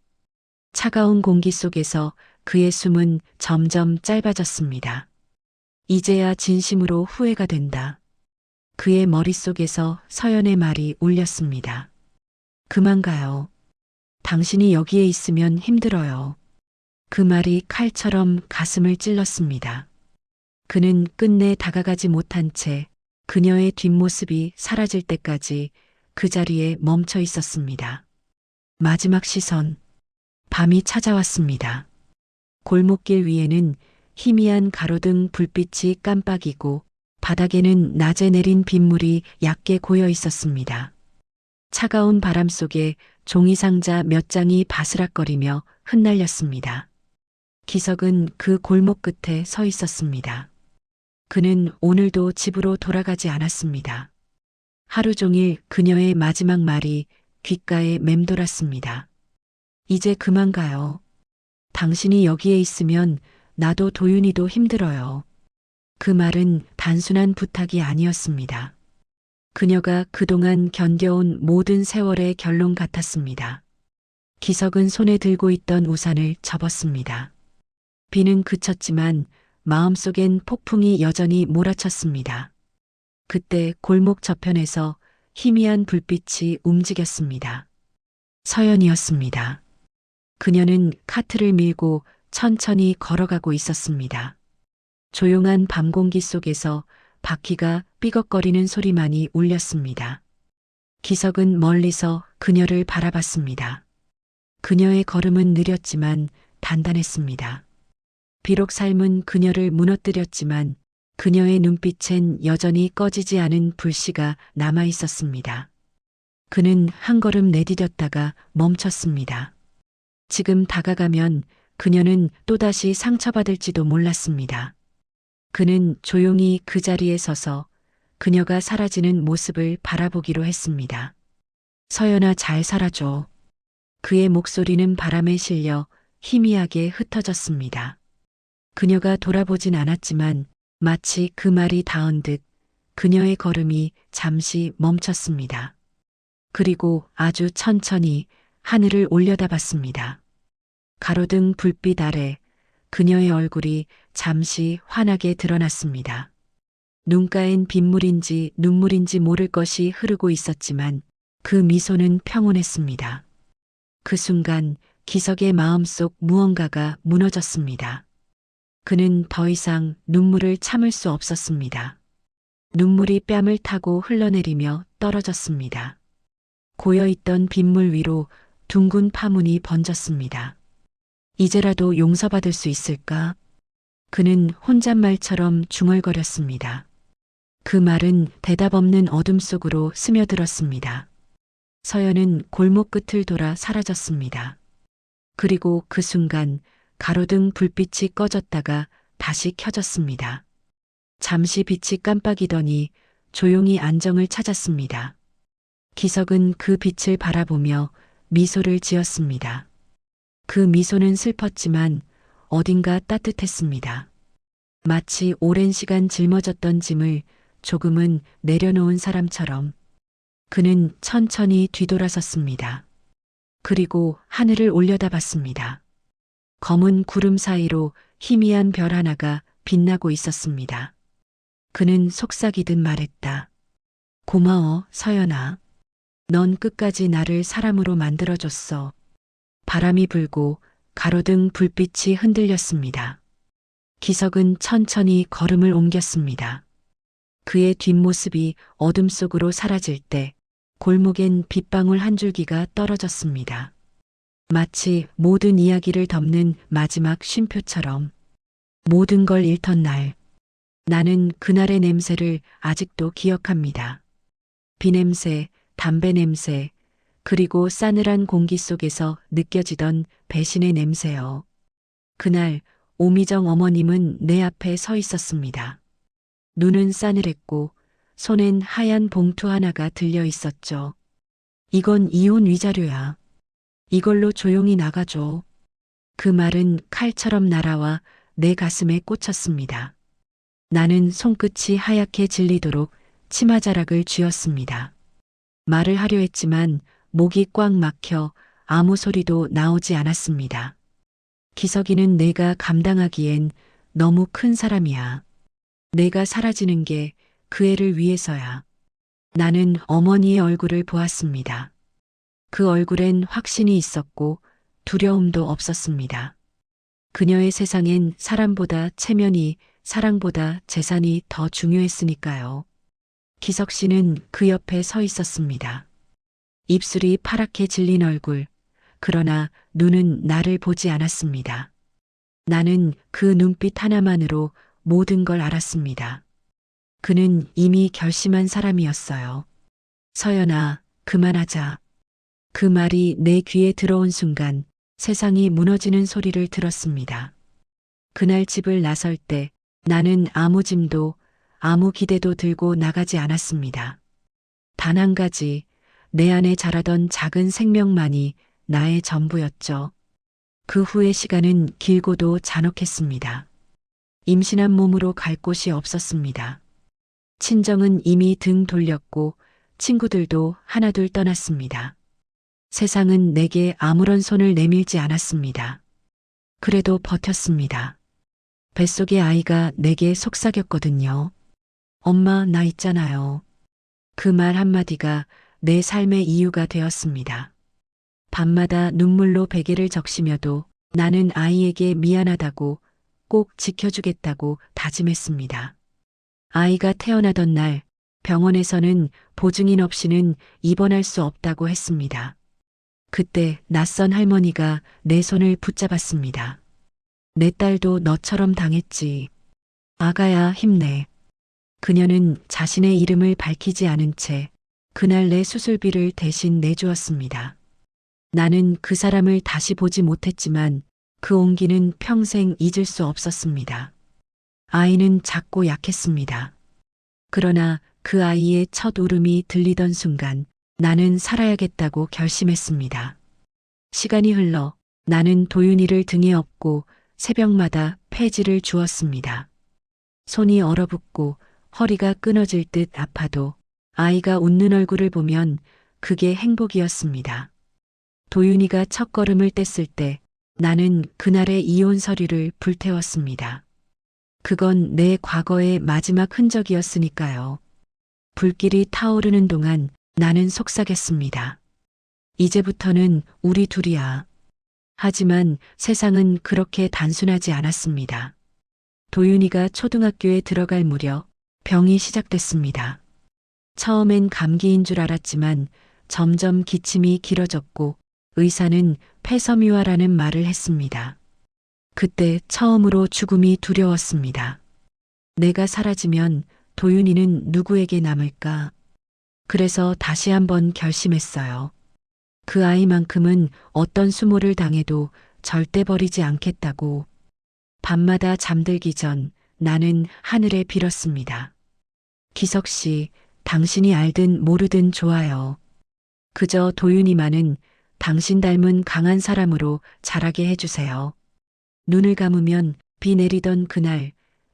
차가운 공기 속에서 그의 숨은 점점 짧아졌습니다. 이제야 진심으로 후회가 된다. 그의 머릿속에서 서연의 말이 울렸습니다. 그만 가요. 당신이 여기에 있으면 힘들어요. 그 말이 칼처럼 가슴을 찔렀습니다. 그는 끝내 다가가지 못한 채 그녀의 뒷모습이 사라질 때까지 그 자리에 멈춰 있었습니다. 마지막 시선. 밤이 찾아왔습니다. 골목길 위에는 희미한 가로등 불빛이 깜빡이고 바닥에는 낮에 내린 빗물이 얕게 고여 있었습니다. 차가운 바람 속에 종이상자 몇 장이 바스락거리며 흩날렸습니다. 기석은 그 골목 끝에 서 있었습니다. 그는 오늘도 집으로 돌아가지 않았습니다. 하루 종일 그녀의 마지막 말이 귓가에 맴돌았습니다. 이제 그만 가요. 당신이 여기에 있으면 나도 도윤이도 힘들어요. 그 말은 단순한 부탁이 아니었습니다. 그녀가 그동안 견뎌온 모든 세월의 결론 같았습니다. 기석은 손에 들고 있던 우산을 접었습니다. 비는 그쳤지만 마음속엔 폭풍이 여전히 몰아쳤습니다. 그때 골목 저편에서 희미한 불빛이 움직였습니다. 서연이었습니다. 그녀는 카트를 밀고 천천히 걸어가고 있었습니다. 조용한 밤 공기 속에서 바퀴가 삐걱거리는 소리만이 울렸습니다. 기석은 멀리서 그녀를 바라봤습니다. 그녀의 걸음은 느렸지만 단단했습니다. 비록 삶은 그녀를 무너뜨렸지만 그녀의 눈빛엔 여전히 꺼지지 않은 불씨가 남아 있었습니다. 그는 한 걸음 내디뎠다가 멈췄습니다. 지금 다가가면 그녀는 또다시 상처받을지도 몰랐습니다. 그는 조용히 그 자리에 서서 그녀가 사라지는 모습을 바라보기로 했습니다. 서연아, 잘 살아줘. 그의 목소리는 바람에 실려 희미하게 흩어졌습니다. 그녀가 돌아보진 않았지만 마치 그 말이 닿은 듯 그녀의 걸음이 잠시 멈췄습니다. 그리고 아주 천천히 하늘을 올려다봤습니다. 가로등 불빛 아래 그녀의 얼굴이 잠시 환하게 드러났습니다. 눈가엔 빗물인지 눈물인지 모를 것이 흐르고 있었지만 그 미소는 평온했습니다. 그 순간 기석의 마음속 무언가가 무너졌습니다. 그는 더 이상 눈물을 참을 수 없었습니다. 눈물이 뺨을 타고 흘러내리며 떨어졌습니다. 고여있던 빗물 위로 둥근 파문이 번졌습니다. 이제라도 용서받을 수 있을까? 그는 혼잣말처럼 중얼거렸습니다. 그 말은 대답 없는 어둠 속으로 스며들었습니다. 서연은 골목 끝을 돌아 사라졌습니다. 그리고 그 순간 가로등 불빛이 꺼졌다가 다시 켜졌습니다. 잠시 빛이 깜빡이더니 조용히 안정을 찾았습니다. 기석은 그 빛을 바라보며 미소를 지었습니다. 그 미소는 슬펐지만 어딘가 따뜻했습니다. 마치 오랜 시간 짊어졌던 짐을 조금은 내려놓은 사람처럼 그는 천천히 뒤돌아섰습니다. 그리고 하늘을 올려다봤습니다. 검은 구름 사이로 희미한 별 하나가 빛나고 있었습니다. 그는 속삭이듯 말했다. 고마워, 서연아. 넌 끝까지 나를 사람으로 만들어줬어. 바람이 불고 가로등 불빛이 흔들렸습니다. 기석은 천천히 걸음을 옮겼습니다. 그의 뒷모습이 어둠 속으로 사라질 때 골목엔 빗방울 한 줄기가 떨어졌습니다. 마치 모든 이야기를 덮는 마지막 쉼표처럼. 모든 걸 잃던 날, 나는 그날의 냄새를 아직도 기억합니다. 비냄새, 담배 냄새, 그리고 싸늘한 공기 속에서 느껴지던 배신의 냄새요. 그날 오미정 어머님은 내 앞에 서 있었습니다. 눈은 싸늘했고 손엔 하얀 봉투 하나가 들려 있었죠. 이건 이혼 위자료야. 이걸로 조용히 나가줘. 그 말은 칼처럼 날아와 내 가슴에 꽂혔습니다. 나는 손끝이 하얗게 질리도록 치마자락을 쥐었습니다. 말을 하려 했지만 목이 꽉 막혀 아무 소리도 나오지 않았습니다. 기석이는 내가 감당하기엔 너무 큰 사람이야. 내가 사라지는 게 그 애를 위해서야. 나는 어머니의 얼굴을 보았습니다. 그 얼굴엔 확신이 있었고 두려움도 없었습니다. 그녀의 세상엔 사람보다 체면이, 사랑보다 재산이 더 중요했으니까요. 기석 씨는 그 옆에 서 있었습니다. 입술이 파랗게 질린 얼굴, 그러나 눈은 나를 보지 않았습니다. 나는 그 눈빛 하나만으로 모든 걸 알았습니다. 그는 이미 결심한 사람이었어요. 서연아, 그만하자. 그 말이 내 귀에 들어온 순간 세상이 무너지는 소리를 들었습니다. 그날 집을 나설 때 나는 아무 짐도 아무 기대도 들고 나가지 않았습니다. 단 한 가지, 내 안에 자라던 작은 생명만이 나의 전부였죠. 그 후의 시간은 길고도 잔혹했습니다. 임신한 몸으로 갈 곳이 없었습니다. 친정은 이미 등 돌렸고 친구들도 하나둘 떠났습니다. 세상은 내게 아무런 손을 내밀지 않았습니다. 그래도 버텼습니다. 뱃속의 아이가 내게 속삭였거든요. 엄마, 나 있잖아요. 그 말 한마디가 내 삶의 이유가 되었습니다. 밤마다 눈물로 베개를 적시며도 나는 아이에게 미안하다고, 꼭 지켜주겠다고 다짐했습니다. 아이가 태어나던 날 병원에서는 보증인 없이는 입원할 수 없다고 했습니다. 그때 낯선 할머니가 내 손을 붙잡았습니다. 내 딸도 너처럼 당했지. 아가야, 힘내. 그녀는 자신의 이름을 밝히지 않은 채 그날 내 수술비를 대신 내주었습니다. 나는 그 사람을 다시 보지 못했지만 그 온기는 평생 잊을 수 없었습니다. 아이는 작고 약했습니다. 그러나 그 아이의 첫 울음이 들리던 순간 나는 살아야겠다고 결심했습니다. 시간이 흘러 나는 도윤이를 등에 업고 새벽마다 폐지를 주었습니다. 손이 얼어붙고 허리가 끊어질 듯 아파도 아이가 웃는 얼굴을 보면 그게 행복이었습니다. 도윤이가 첫걸음을 뗐을 때 나는 그날의 이혼 서류를 불태웠습니다. 그건 내 과거의 마지막 흔적이었으니까요. 불길이 타오르는 동안 나는 속삭였습니다. 이제부터는 우리 둘이야. 하지만 세상은 그렇게 단순하지 않았습니다. 도윤이가 초등학교에 들어갈 무렵 병이 시작됐습니다. 처음엔 감기인 줄 알았지만 점점 기침이 길어졌고 의사는 폐섬유화라는 말을 했습니다. 그때 처음으로 죽음이 두려웠습니다. 내가 사라지면 도윤이는 누구에게 남을까? 그래서 다시 한번 결심했어요. 그 아이만큼은 어떤 수모를 당해도 절대 버리지 않겠다고. 밤마다 잠들기 전 나는 하늘에 빌었습니다. 기석 씨, 당신이 알든 모르든 좋아요. 그저 도윤이만은 당신 닮은 강한 사람으로 자라게 해주세요. 눈을 감으면 비 내리던 그날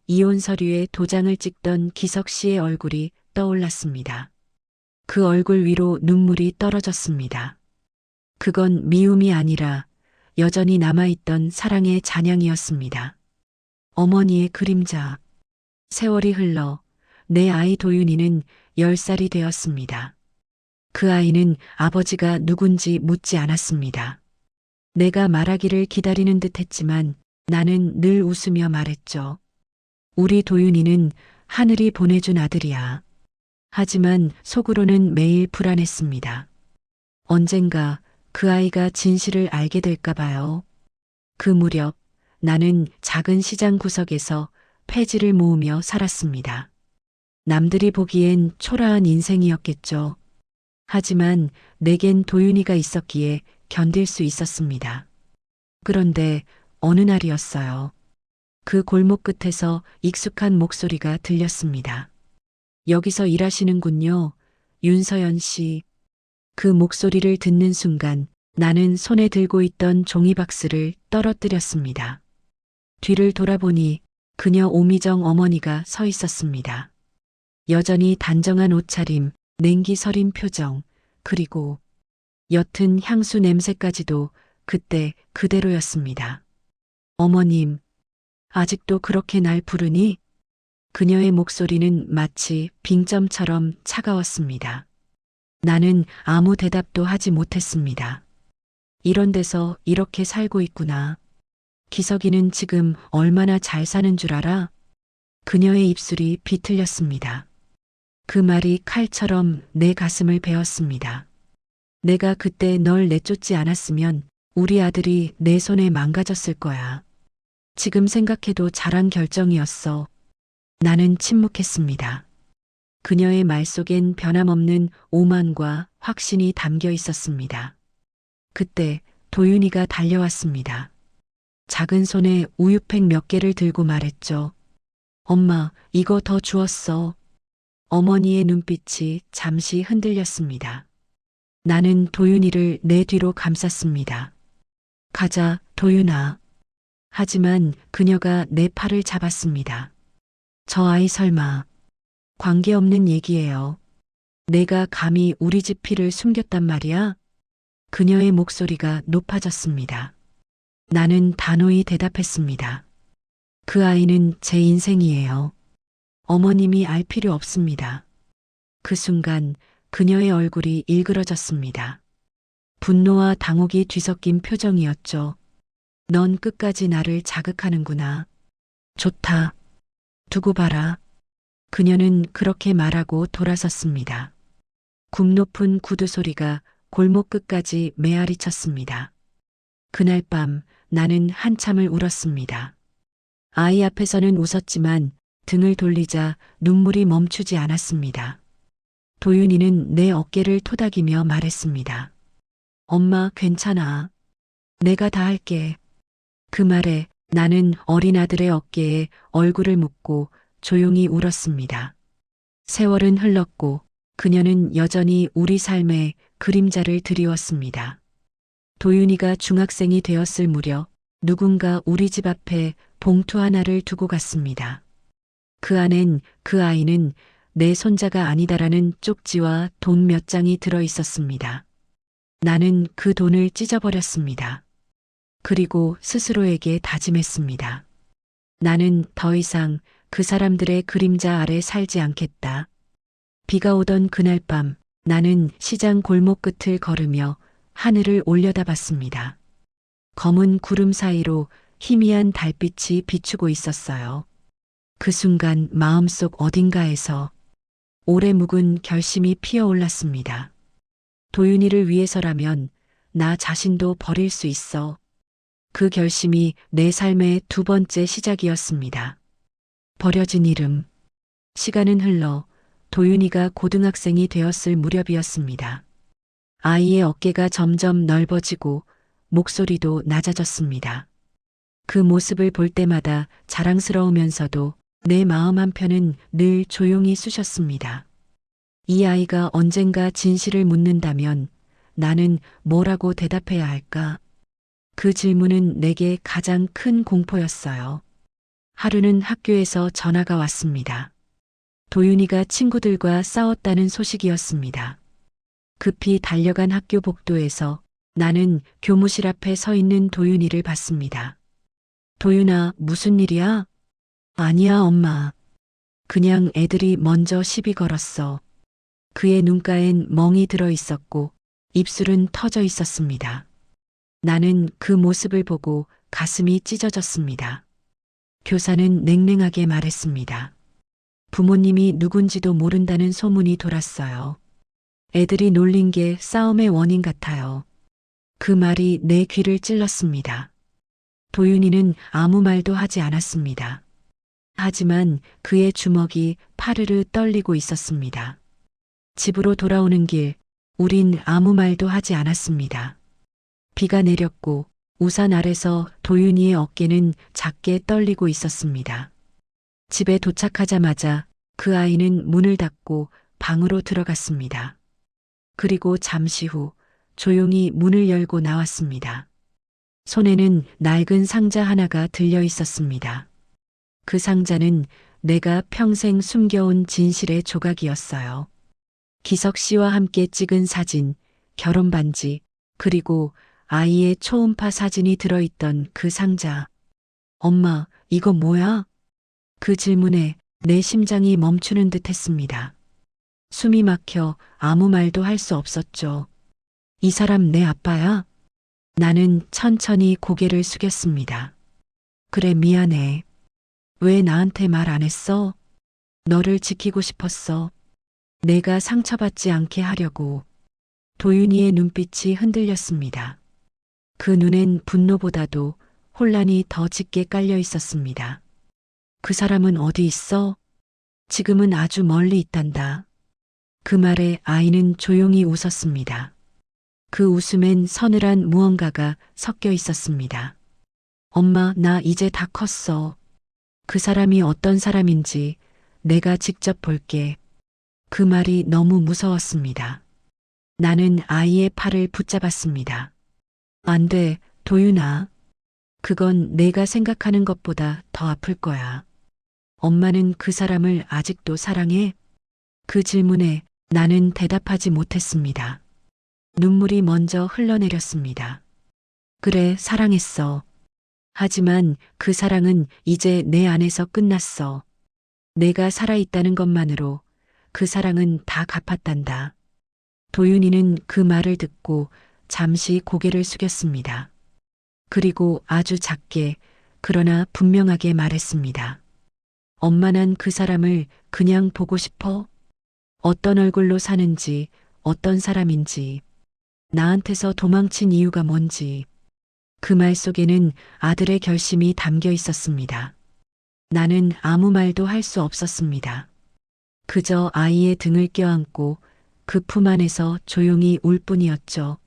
이혼 서류에 도장을 찍던 기석 씨의 얼굴이 떠올랐습니다. 그 얼굴 위로 눈물이 떨어졌습니다. 그건 미움이 아니라 여전히 남아있던 사랑의 잔향이었습니다. 어머니의 그림자. 세월이 흘러 내 아이 도윤이는 10살이 되었습니다. 그 아이는 아버지가 누군지 묻지 않았습니다. 내가 말하기를 기다리는 듯 했지만 나는 늘 웃으며 말했죠. 우리 도윤이는 하늘이 보내준 아들이야. 하지만 속으로는 매일 불안했습니다. 언젠가 그 아이가 진실을 알게 될까 봐요. 그 무렵 나는 작은 시장 구석에서 폐지를 모으며 살았습니다. 남들이 보기엔 초라한 인생이었겠죠. 하지만 내겐 도윤이가 있었기에 견딜 수 있었습니다. 그런데 어느 날이었어요. 그 골목 끝에서 익숙한 목소리가 들렸습니다. 여기서 일하시는군요. 윤서연 씨. 그 목소리를 듣는 순간 나는 손에 들고 있던 종이박스를 떨어뜨렸습니다. 뒤를 돌아보니 그녀 오미정 어머니가 서 있었습니다. 여전히 단정한 옷차림, 냉기 서린 표정, 그리고 옅은 향수 냄새까지도 그때 그대로였습니다. 어머님, 아직도 그렇게 날 부르니? 그녀의 목소리는 마치 빙점처럼 차가웠습니다. 나는 아무 대답도 하지 못했습니다. 이런 데서 이렇게 살고 있구나. 기석이는 지금 얼마나 잘 사는 줄 알아? 그녀의 입술이 비틀렸습니다. 그 말이 칼처럼 내 가슴을 베었습니다. 내가 그때 널 내쫓지 않았으면 우리 아들이 내 손에 망가졌을 거야. 지금 생각해도 잘한 결정이었어. 나는 침묵했습니다. 그녀의 말 속엔 변함없는 오만과 확신이 담겨 있었습니다. 그때 도윤이가 달려왔습니다. 작은 손에 우유팩 몇 개를 들고 말했죠. 엄마, 이거 더 주웠어. 어머니의 눈빛이 잠시 흔들렸습니다. 나는 도윤이를 내 뒤로 감쌌습니다. 가자, 도윤아. 하지만 그녀가 내 팔을 잡았습니다. 저 아이 설마. 관계없는 얘기예요. 내가 감히 우리 집 피를 숨겼단 말이야? 그녀의 목소리가 높아졌습니다. 나는 단호히 대답했습니다. 그 아이는 제 인생이에요. 어머님이 알 필요 없습니다. 그 순간 그녀의 얼굴이 일그러졌습니다. 분노와 당혹이 뒤섞인 표정이었죠. 넌 끝까지 나를 자극하는구나. 좋다. 두고 봐라. 그녀는 그렇게 말하고 돌아섰습니다. 굽 높은 구두 소리가 골목 끝까지 메아리 쳤습니다. 그날 밤 나는 한참을 울었습니다. 아이 앞에서는 웃었지만 등을 돌리자 눈물이 멈추지 않았습니다. 도윤이는 내 어깨를 토닥이며 말했습니다. 엄마, 괜찮아. 내가 다 할게. 그 말에 나는 어린 아들의 어깨에 얼굴을 묻고 조용히 울었습니다. 세월은 흘렀고 그녀는 여전히 우리 삶에 그림자를 드리웠습니다. 도윤이가 중학생이 되었을 무렵 누군가 우리 집 앞에 봉투 하나를 두고 갔습니다. 그 안엔 그 아이는 내 손자가 아니다라는 쪽지와 돈 몇 장이 들어 있었습니다. 나는 그 돈을 찢어버렸습니다. 그리고 스스로에게 다짐했습니다. 나는 더 이상 그 사람들의 그림자 아래 살지 않겠다. 비가 오던 그날 밤 나는 시장 골목 끝을 걸으며 하늘을 올려다봤습니다. 검은 구름 사이로 희미한 달빛이 비추고 있었어요. 그 순간 마음속 어딘가에서 오래 묵은 결심이 피어올랐습니다. 도윤이를 위해서라면 나 자신도 버릴 수 있어. 그 결심이 내 삶의 두 번째 시작이었습니다. 버려진 이름. 시간은 흘러 도윤이가 고등학생이 되었을 무렵이었습니다. 아이의 어깨가 점점 넓어지고 목소리도 낮아졌습니다. 그 모습을 볼 때마다 자랑스러우면서도 내 마음 한편은 늘 조용히 쑤셨습니다. 이 아이가 언젠가 진실을 묻는다면 나는 뭐라고 대답해야 할까? 그 질문은 내게 가장 큰 공포였어요. 하루는 학교에서 전화가 왔습니다. 도윤이가 친구들과 싸웠다는 소식이었습니다. 급히 달려간 학교 복도에서 나는 교무실 앞에 서 있는 도윤이를 봤습니다. 도윤아, 무슨 일이야? 아니야, 엄마. 그냥 애들이 먼저 시비 걸었어. 그의 눈가엔 멍이 들어 있었고 입술은 터져 있었습니다. 나는 그 모습을 보고 가슴이 찢어졌습니다. 교사는 냉랭하게 말했습니다. 부모님이 누군지도 모른다는 소문이 돌았어요. 애들이 놀린 게 싸움의 원인 같아요. 그 말이 내 귀를 찔렀습니다. 도윤이는 아무 말도 하지 않았습니다. 하지만 그의 주먹이 파르르 떨리고 있었습니다. 집으로 돌아오는 길, 우린 아무 말도 하지 않았습니다. 비가 내렸고 우산 아래서 도윤이의 어깨는 작게 떨리고 있었습니다. 집에 도착하자마자 그 아이는 문을 닫고 방으로 들어갔습니다. 그리고 잠시 후 조용히 문을 열고 나왔습니다. 손에는 낡은 상자 하나가 들려 있었습니다. 그 상자는 내가 평생 숨겨온 진실의 조각이었어요. 기석 씨와 함께 찍은 사진, 결혼 반지, 그리고 아이의 초음파 사진이 들어있던 그 상자. 엄마, 이거 뭐야? 그 질문에 내 심장이 멈추는 듯 했습니다. 숨이 막혀 아무 말도 할 수 없었죠. 이 사람 내 아빠야? 나는 천천히 고개를 숙였습니다. 그래, 미안해. 왜 나한테 말 안 했어? 너를 지키고 싶었어. 내가 상처받지 않게 하려고. 도윤이의 눈빛이 흔들렸습니다. 그 눈엔 분노보다도 혼란이 더 짙게 깔려 있었습니다. 그 사람은 어디 있어? 지금은 아주 멀리 있단다. 그 말에 아이는 조용히 웃었습니다. 그 웃음엔 서늘한 무언가가 섞여 있었습니다. 엄마, 나 이제 다 컸어. 그 사람이 어떤 사람인지 내가 직접 볼게. 그 말이 너무 무서웠습니다. 나는 아이의 팔을 붙잡았습니다. 안 돼, 도윤아. 그건 내가 생각하는 것보다 더 아플 거야. 엄마는 그 사람을 아직도 사랑해? 그 질문에 나는 대답하지 못했습니다. 눈물이 먼저 흘러내렸습니다. 그래, 사랑했어. 하지만 그 사랑은 이제 내 안에서 끝났어. 내가 살아있다는 것만으로 그 사랑은 다 갚았단다. 도윤이는 그 말을 듣고 잠시 고개를 숙였습니다. 그리고 아주 작게 그러나 분명하게 말했습니다. 엄마, 난 그 사람을 그냥 보고 싶어. 어떤 얼굴로 사는지, 어떤 사람인지, 나한테서 도망친 이유가 뭔지. 그 말 속에는 아들의 결심이 담겨 있었습니다. 나는 아무 말도 할 수 없었습니다. 그저 아이의 등을 껴안고 그 품 안에서 조용히 울 뿐이었죠.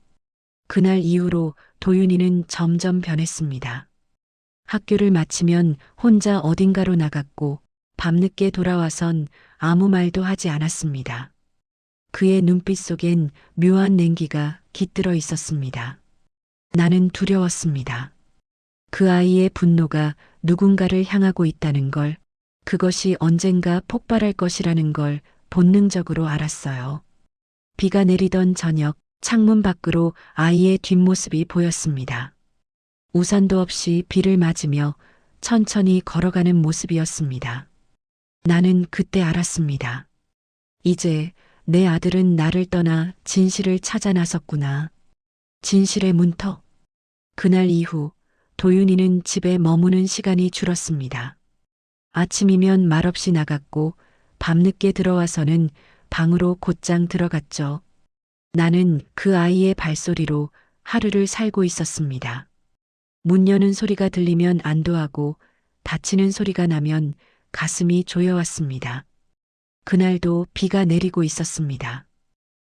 그날 이후로 도윤이는 점점 변했습니다. 학교를 마치면 혼자 어딘가로 나갔고 밤늦게 돌아와선 아무 말도 하지 않았습니다. 그의 눈빛 속엔 묘한 냉기가 깃들어 있었습니다. 나는 두려웠습니다. 그 아이의 분노가 누군가를 향하고 있다는 걸, 그것이 언젠가 폭발할 것이라는 걸 본능적으로 알았어요. 비가 내리던 저녁, 창문 밖으로 아이의 뒷모습이 보였습니다. 우산도 없이 비를 맞으며 천천히 걸어가는 모습이었습니다. 나는 그때 알았습니다. 이제 내 아들은 나를 떠나 진실을 찾아 나섰구나. 진실의 문턱. 그날 이후 도윤이는 집에 머무는 시간이 줄었습니다. 아침이면 말없이 나갔고 밤늦게 들어와서는 방으로 곧장 들어갔죠. 나는 그 아이의 발소리로 하루를 살고 있었습니다. 문 여는 소리가 들리면 안도하고 닫히는 소리가 나면 가슴이 조여왔습니다. 그날도 비가 내리고 있었습니다.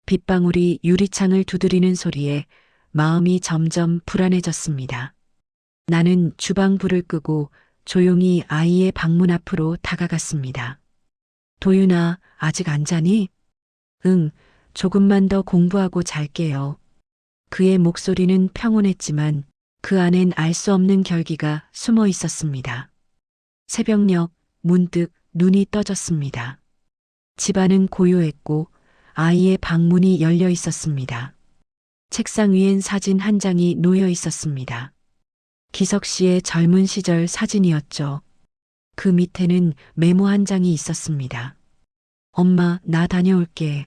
빗방울이 유리창을 두드리는 소리에 마음이 점점 불안해졌습니다. 나는 주방 불을 끄고 조용히 아이의 방문 앞으로 다가갔습니다. 도윤아, 아직 안 자니? 응, 조금만 더 공부하고 잘게요. 그의 목소리는 평온했지만 그 안엔 알 수 없는 결기가 숨어 있었습니다. 새벽녘 문득 눈이 떠졌습니다. 집안은 고요했고 아이의 방문이 열려 있었습니다. 책상 위엔 사진 한 장이 놓여 있었습니다. 기석 씨의 젊은 시절 사진이었죠. 그 밑에는 메모 한 장이 있었습니다. 엄마, 나 다녀올게.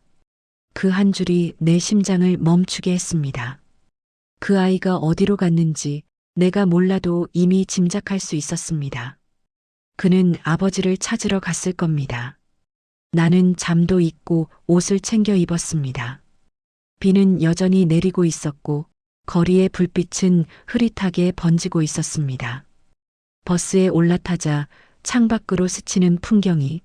그 한 줄이 내 심장을 멈추게 했습니다. 그 아이가 어디로 갔는지 내가 몰라도 이미 짐작할 수 있었습니다. 그는 아버지를 찾으러 갔을 겁니다. 나는 잠도 잊고 옷을 챙겨 입었습니다. 비는 여전히 내리고 있었고 거리의 불빛은 흐릿하게 번지고 있었습니다. 버스에 올라타자 창밖으로 스치는 풍경이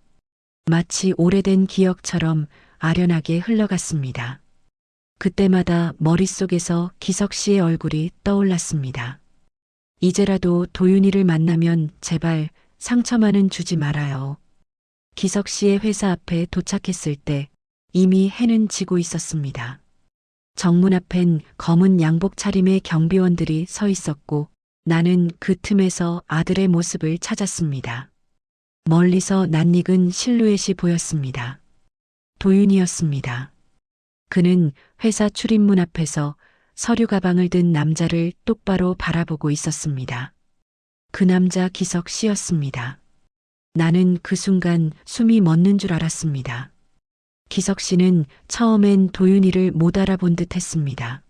마치 오래된 기억처럼 아련하게 흘러갔습니다. 그때마다 머릿속에서 기석 씨의 얼굴이 떠올랐습니다. 이제라도 도윤이를 만나면 제발 상처만은 주지 말아요. 기석 씨의 회사 앞에 도착했을 때 이미 해는 지고 있었습니다. 정문 앞엔 검은 양복 차림의 경비원들이 서 있었고 나는 그 틈에서 아들의 모습을 찾았습니다. 멀리서 낯익은 실루엣이 보였습니다. 도윤이었습니다. 그는 회사 출입문 앞에서 서류 가방을 든 남자를 똑바로 바라보고 있었습니다. 그 남자 기석 씨였습니다. 나는 그 순간 숨이 멎는 줄 알았습니다. 기석 씨는 처음엔 도윤이를 못 알아본 듯 했습니다.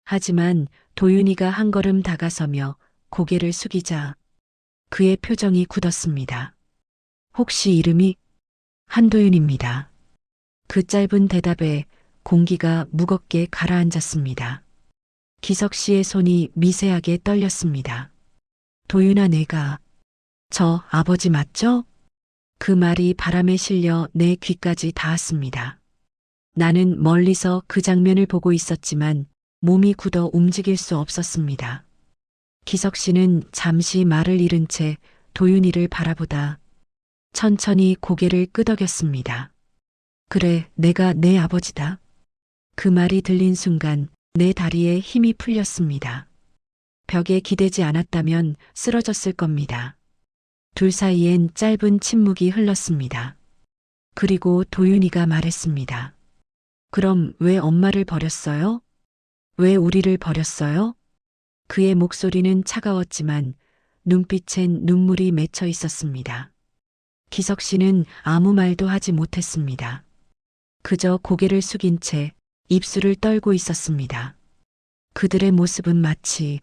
하지만 도윤이가 한 걸음 다가서며 고개를 숙이자 그의 표정이 굳었습니다. 혹시 이름이? 한도윤입니다. 그 짧은 대답에 공기가 무겁게 가라앉았습니다. 기석 씨의 손이 미세하게 떨렸습니다. 도윤아, 내가 저 아버지 맞죠? 그 말이 바람에 실려 내 귀까지 닿았습니다. 나는 멀리서 그 장면을 보고 있었지만 몸이 굳어 움직일 수 없었습니다. 기석 씨는 잠시 말을 잃은 채 도윤이를 바라보다 천천히 고개를 끄덕였습니다. 그래, 내가 내 아버지다. 그 말이 들린 순간 내 다리에 힘이 풀렸습니다. 벽에 기대지 않았다면 쓰러졌을 겁니다. 둘 사이엔 짧은 침묵이 흘렀습니다. 그리고 도윤이가 말했습니다. 그럼 왜 엄마를 버렸어요? 왜 우리를 버렸어요? 그의 목소리는 차가웠지만 눈빛엔 눈물이 맺혀 있었습니다. 기석 씨는 아무 말도 하지 못했습니다. 그저 고개를 숙인 채 입술을 떨고 있었습니다. 그들의 모습은 마치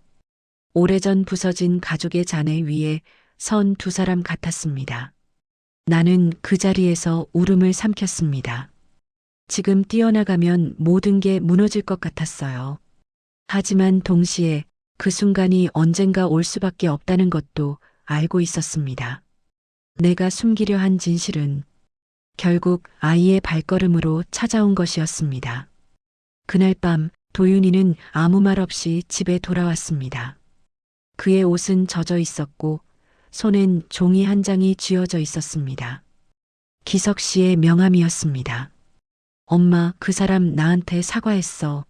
오래전 부서진 가족의 잔해 위에 선 두 사람 같았습니다. 나는 그 자리에서 울음을 삼켰습니다. 지금 뛰어나가면 모든 게 무너질 것 같았어요. 하지만 동시에 그 순간이 언젠가 올 수밖에 없다는 것도 알고 있었습니다. 내가 숨기려 한 진실은 결국 아이의 발걸음으로 찾아온 것이었습니다. 그날 밤 도윤이는 아무 말 없이 집에 돌아왔습니다. 그의 옷은 젖어 있었고 손엔 종이 한 장이 쥐어져 있었습니다. 기석 씨의 명함이었습니다. 엄마, 그 사람 나한테 사과했어.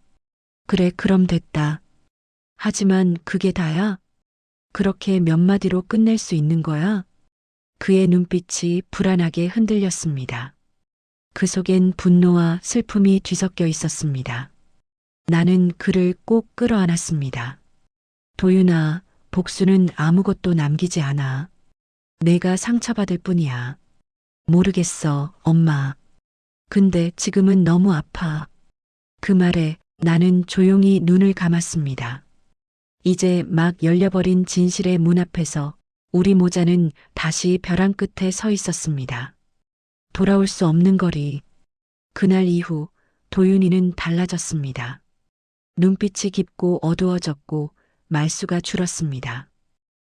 그래, 그럼 됐다. 하지만 그게 다야? 그렇게 몇 마디로 끝낼 수 있는 거야? 그의 눈빛이 불안하게 흔들렸습니다. 그 속엔 분노와 슬픔이 뒤섞여 있었습니다. 나는 그를 꼭 끌어안았습니다. 도윤아, 복수는 아무것도 남기지 않아. 내가 상처받을 뿐이야. 모르겠어, 엄마. 근데 지금은 너무 아파. 그 말에 나는 조용히 눈을 감았습니다. 이제 막 열려버린 진실의 문 앞에서 우리 모자는 다시 벼랑 끝에 서 있었습니다. 돌아올 수 없는 거리. 그날 이후 도윤이는 달라졌습니다. 눈빛이 깊고 어두워졌고 말수가 줄었습니다.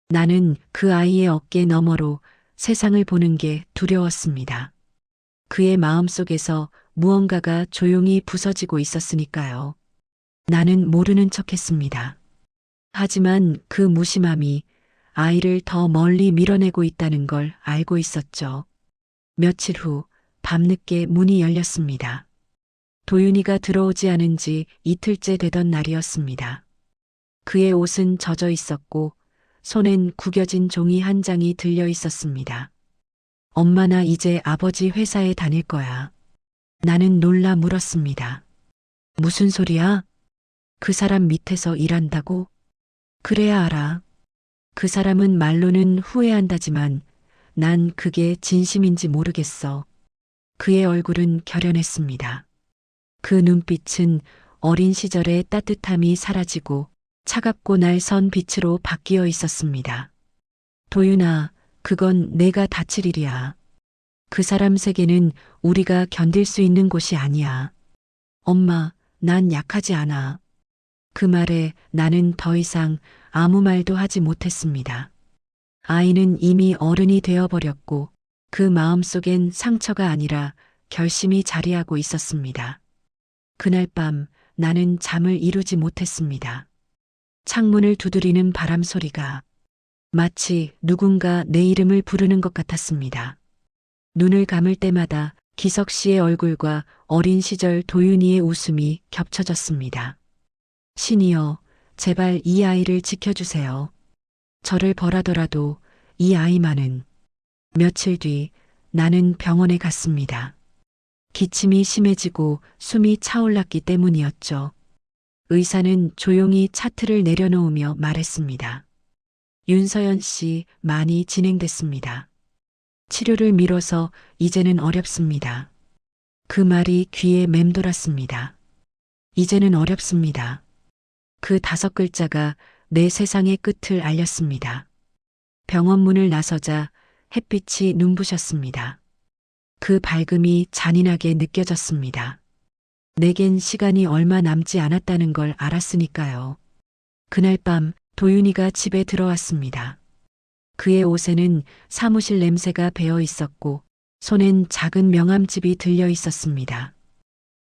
나는 그 아이의 어깨 너머로 세상을 보는 게 두려웠습니다. 그의 마음속에서 무언가가 조용히 부서지고 있었으니까요. 나는 모르는 척했습니다. 하지만 그 무심함이 아이를 더 멀리 밀어내고 있다는 걸 알고 있었죠. 며칠 후 밤늦게 문이 열렸습니다. 도윤이가 들어오지 않은 지 이틀째 되던 날이었습니다. 그의 옷은 젖어 있었고 손엔 구겨진 종이 한 장이 들려 있었습니다. 엄마, 나 이제 아버지 회사에 다닐 거야. 나는 놀라 물었습니다. 무슨 소리야? 그 사람 밑에서 일한다고? 그래야 알아. 그 사람은 말로는 후회한다지만 난 그게 진심인지 모르겠어. 그의 얼굴은 결연했습니다. 그 눈빛은 어린 시절의 따뜻함이 사라지고 차갑고 날선 빛으로 바뀌어 있었습니다. 도윤아, 그건 내가 다칠 일이야. 그 사람 세계는 우리가 견딜 수 있는 곳이 아니야. 엄마, 난 약하지 않아. 그 말에 나는 더 이상 아무 말도 하지 못했습니다. 아이는 이미 어른이 되어버렸고 그 마음속엔 상처가 아니라 결심이 자리하고 있었습니다. 그날 밤 나는 잠을 이루지 못했습니다. 창문을 두드리는 바람 소리가 마치 누군가 내 이름을 부르는 것 같았습니다. 눈을 감을 때마다 기석 씨의 얼굴과 어린 시절 도윤이의 웃음이 겹쳐졌습니다. 신이여, 제발 이 아이를 지켜주세요. 저를 벌하더라도 이 아이만은. 며칠 뒤 나는 병원에 갔습니다. 기침이 심해지고 숨이 차올랐기 때문이었죠. 의사는 조용히 차트를 내려놓으며 말했습니다. 윤서연 씨, 많이 진행됐습니다. 치료를 미뤄서 이제는 어렵습니다. 그 말이 귀에 맴돌았습니다. 이제는 어렵습니다. 그 5글자가 내 세상의 끝을 알렸습니다. 병원 문을 나서자 햇빛이 눈부셨습니다. 그 밝음이 잔인하게 느껴졌습니다. 내겐 시간이 얼마 남지 않았다는 걸 알았으니까요. 그날 밤 도윤이가 집에 들어왔습니다. 그의 옷에는 사무실 냄새가 배어 있었고 손엔 작은 명함집이 들려 있었습니다.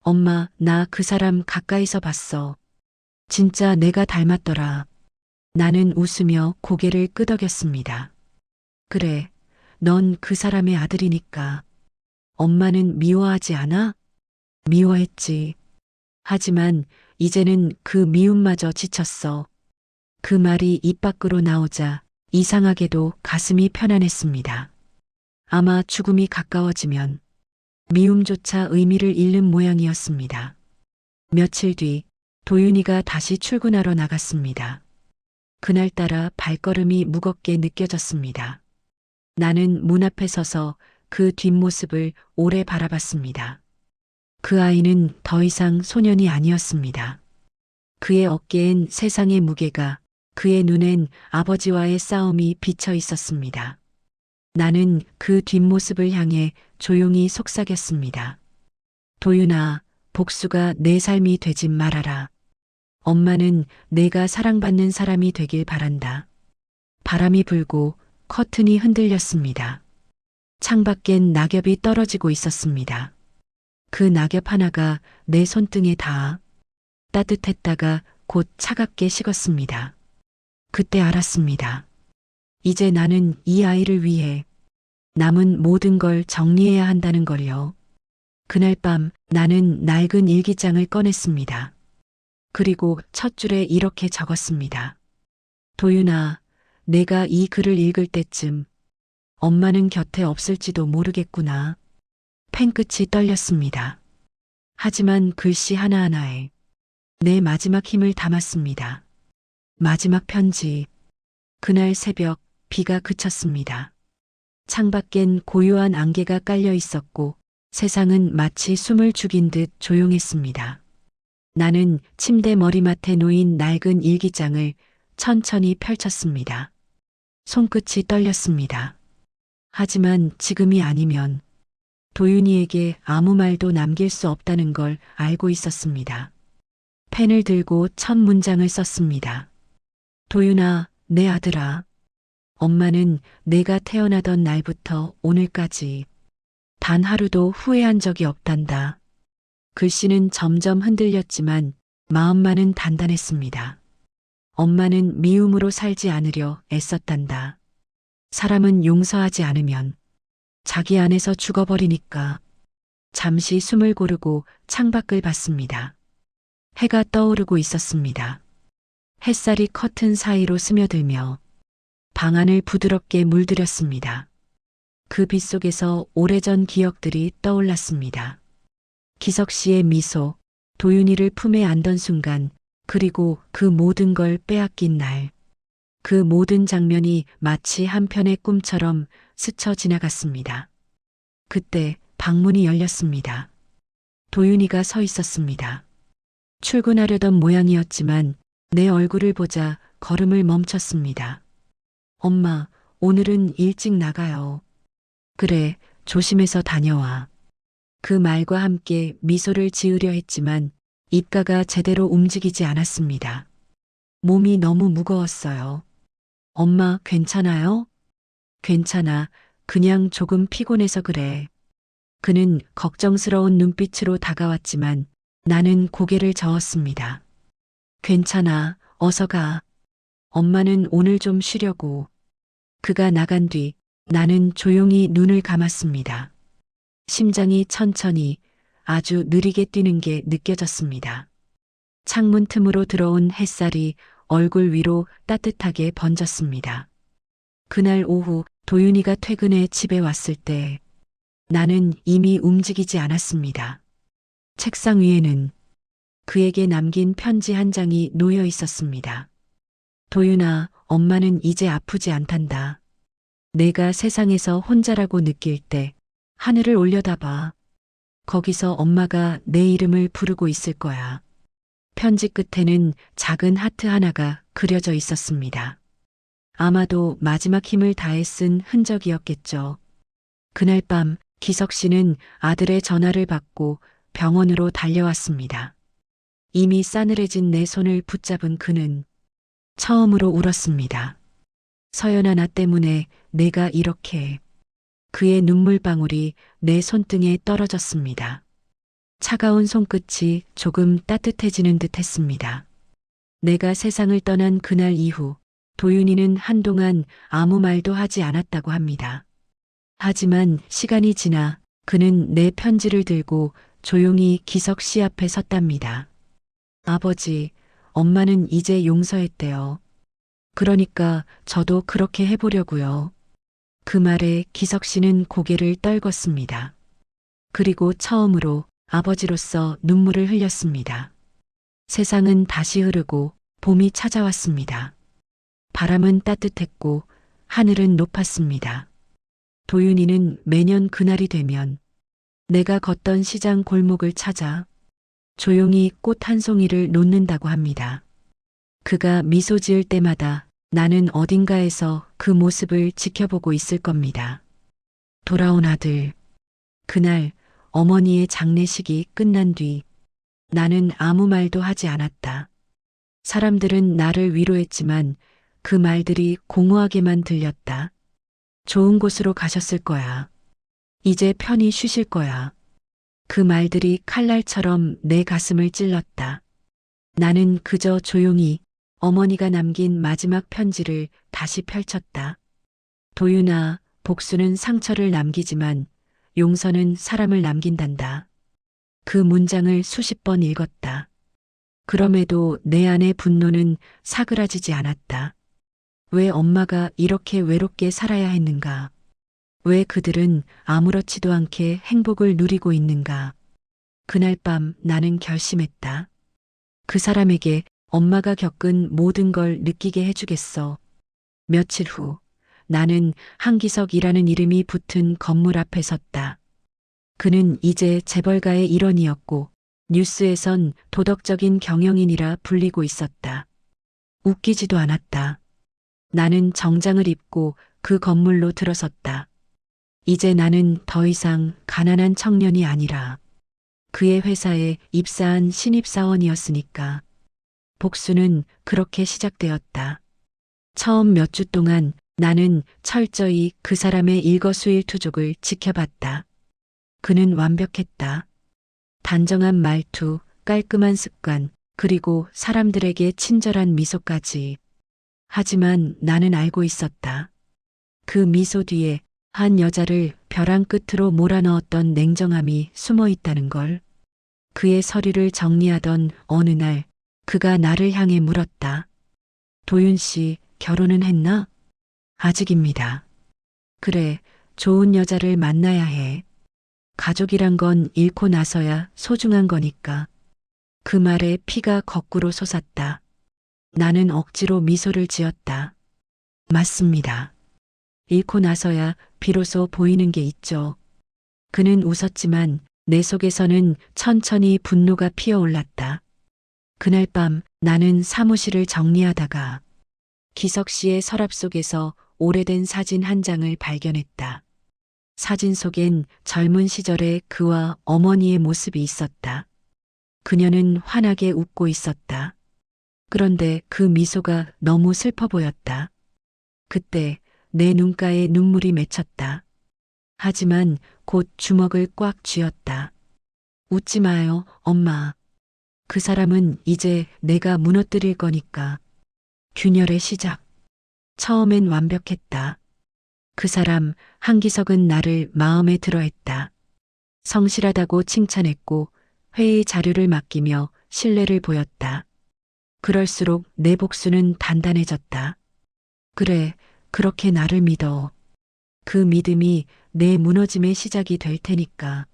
엄마, 나 그 사람 가까이서 봤어. 진짜 내가 닮았더라. 나는 웃으며 고개를 끄덕였습니다. 그래, 넌 그 사람의 아들이니까. 엄마는 미워하지 않아? 미워했지. 하지만 이제는 그 미움마저 지쳤어. 그 말이 입 밖으로 나오자 이상하게도 가슴이 편안했습니다. 아마 죽음이 가까워지면 미움조차 의미를 잃는 모양이었습니다. 며칠 뒤 도윤이가 다시 출근하러 나갔습니다. 그날따라 발걸음이 무겁게 느껴졌습니다. 나는 문 앞에 서서 그 뒷모습을 오래 바라봤습니다. 그 아이는 더 이상 소년이 아니었습니다. 그의 어깨엔 세상의 무게가, 그의 눈엔 아버지와의 싸움이 비쳐 있었습니다. 나는 그 뒷모습을 향해 조용히 속삭였습니다. 도윤아, 복수가 내 삶이 되진 말아라. 엄마는 내가 사랑받는 사람이 되길 바란다. 바람이 불고 커튼이 흔들렸습니다. 창밖엔 낙엽이 떨어지고 있었습니다. 그 낙엽 하나가 내 손등에 닿아 따뜻했다가 곧 차갑게 식었습니다. 그때 알았습니다. 이제 나는 이 아이를 위해 남은 모든 걸 정리해야 한다는 걸요. 그날 밤 나는 낡은 일기장을 꺼냈습니다. 그리고 첫 줄에 이렇게 적었습니다. 도윤아, 내가 이 글을 읽을 때쯤 엄마는 곁에 없을지도 모르겠구나. 펜끝이 떨렸습니다. 하지만 글씨 하나하나에 내 마지막 힘을 담았습니다. 마지막 편지. 그날 새벽 비가 그쳤습니다. 창밖엔 고요한 안개가 깔려 있었고 세상은 마치 숨을 죽인 듯 조용했습니다. 나는 침대 머리맡에 놓인 낡은 일기장을 천천히 펼쳤습니다. 손끝이 떨렸습니다. 하지만 지금이 아니면 도윤이에게 아무 말도 남길 수 없다는 걸 알고 있었습니다. 펜을 들고 첫 문장을 썼습니다. 도윤아, 내 아들아. 엄마는 내가 태어나던 날부터 오늘까지 단 하루도 후회한 적이 없단다. 글씨는 점점 흔들렸지만 마음만은 단단했습니다. 엄마는 미움으로 살지 않으려 애썼단다. 사람은 용서하지 않으면 자기 안에서 죽어버리니까. 잠시 숨을 고르고 창밖을 봤습니다. 해가 떠오르고 있었습니다. 햇살이 커튼 사이로 스며들며 방 안을 부드럽게 물들였습니다. 그 빛 속에서 오래전 기억들이 떠올랐습니다. 기석 씨의 미소, 도윤이를 품에 안던 순간, 그리고 그 모든 걸 빼앗긴 날. 그 모든 장면이 마치 한 편의 꿈처럼 스쳐 지나갔습니다. 그때 방문이 열렸습니다. 도윤이가 서 있었습니다. 출근하려던 모양이었지만 내 얼굴을 보자 걸음을 멈췄습니다. 엄마, 오늘은 일찍 나가요. 그래, 조심해서 다녀와. 그 말과 함께 미소를 지으려 했지만 입가가 제대로 움직이지 않았습니다. 몸이 너무 무거웠어요. 엄마, 괜찮아요? 괜찮아. 그냥 조금 피곤해서 그래. 그는 걱정스러운 눈빛으로 다가왔지만 나는 고개를 저었습니다. 괜찮아. 어서 가. 엄마는 오늘 좀 쉬려고. 그가 나간 뒤 나는 조용히 눈을 감았습니다. 심장이 천천히 아주 느리게 뛰는 게 느껴졌습니다. 창문 틈으로 들어온 햇살이 얼굴 위로 따뜻하게 번졌습니다. 그날 오후 도윤이가 퇴근해 집에 왔을 때 나는 이미 움직이지 않았습니다. 책상 위에는 그에게 남긴 편지 한 장이 놓여 있었습니다. 도윤아, 엄마는 이제 아프지 않단다. 내가 세상에서 혼자라고 느낄 때 하늘을 올려다봐. 거기서 엄마가 내 이름을 부르고 있을 거야. 편지 끝에는 작은 하트 하나가 그려져 있었습니다. 아마도 마지막 힘을 다해 쓴 흔적이었겠죠. 그날 밤 기석 씨는 아들의 전화를 받고 병원으로 달려왔습니다. 이미 싸늘해진 내 손을 붙잡은 그는 처음으로 울었습니다. 서연아, 나 때문에 내가 이렇게. 그의 눈물방울이 내 손등에 떨어졌습니다. 차가운 손끝이 조금 따뜻해지는 듯 했습니다. 내가 세상을 떠난 그날 이후 도윤이는 한동안 아무 말도 하지 않았다고 합니다. 하지만 시간이 지나 그는 내 편지를 들고 조용히 기석 씨 앞에 섰답니다. 아버지, 엄마는 이제 용서했대요. 그러니까 저도 그렇게 해보려고요. 그 말에 기석 씨는 고개를 떨궜습니다. 그리고 처음으로 아버지로서 눈물을 흘렸습니다. 세상은 다시 흐르고 봄이 찾아왔습니다. 바람은 따뜻했고 하늘은 높았습니다. 도윤이는 매년 그날이 되면 내가 걷던 시장 골목을 찾아 조용히 꽃 한 송이를 놓는다고 합니다. 그가 미소 지을 때마다 나는 어딘가에서 그 모습을 지켜보고 있을 겁니다. 돌아온 아들. 그날 어머니의 장례식이 끝난 뒤 나는 아무 말도 하지 않았다. 사람들은 나를 위로했지만 그 말들이 공허하게만 들렸다. 좋은 곳으로 가셨을 거야. 이제 편히 쉬실 거야. 그 말들이 칼날처럼 내 가슴을 찔렀다. 나는 그저 조용히 어머니가 남긴 마지막 편지를 다시 펼쳤다. 도윤아, 복수는 상처를 남기지만 용서는 사람을 남긴단다. 그 문장을 수십 번 읽었다. 그럼에도 내 안의 분노는 사그라지지 않았다. 왜 엄마가 이렇게 외롭게 살아야 했는가? 왜 그들은 아무렇지도 않게 행복을 누리고 있는가? 그날 밤 나는 결심했다. 그 사람에게 엄마가 겪은 모든 걸 느끼게 해주겠어. 며칠 후 나는 한기석이라는 이름이 붙은 건물 앞에 섰다. 그는 이제 재벌가의 일원이었고 뉴스에선 도덕적인 경영인이라 불리고 있었다. 웃기지도 않았다. 나는 정장을 입고 그 건물로 들어섰다. 이제 나는 더 이상 가난한 청년이 아니라 그의 회사에 입사한 신입사원이었으니까. 복수는 그렇게 시작되었다. 처음 몇 주 동안 나는 철저히 그 사람의 일거수일투족을 지켜봤다. 그는 완벽했다. 단정한 말투, 깔끔한 습관, 그리고 사람들에게 친절한 미소까지. 하지만 나는 알고 있었다. 그 미소 뒤에 한 여자를 벼랑 끝으로 몰아넣었던 냉정함이 숨어 있다는 걸. 그의 서류를 정리하던 어느 날 그가 나를 향해 물었다. 도윤 씨, 결혼은 했나? 아직입니다. 그래, 좋은 여자를 만나야 해. 가족이란 건 잃고 나서야 소중한 거니까. 그 말에 피가 거꾸로 솟았다. 나는 억지로 미소를 지었다. 맞습니다. 잃고 나서야 비로소 보이는 게 있죠. 그는 웃었지만 내 속에서는 천천히 분노가 피어올랐다. 그날 밤 나는 사무실을 정리하다가 기석 씨의 서랍 속에서 오래된 사진 한 장을 발견했다. 사진 속엔 젊은 시절의 그와 어머니의 모습이 있었다. 그녀는 환하게 웃고 있었다. 그런데 그 미소가 너무 슬퍼 보였다. 그때 내 눈가에 눈물이 맺혔다. 하지만 곧 주먹을 꽉 쥐었다. 웃지 마요, 엄마. 그 사람은 이제 내가 무너뜨릴 거니까. 균열의 시작. 처음엔 완벽했다. 그 사람, 한기석은 나를 마음에 들어 했다. 성실하다고 칭찬했고 회의 자료를 맡기며 신뢰를 보였다. 그럴수록 내 복수는 단단해졌다. 그래, 그렇게 나를 믿어. 그 믿음이 내 무너짐의 시작이 될 테니까.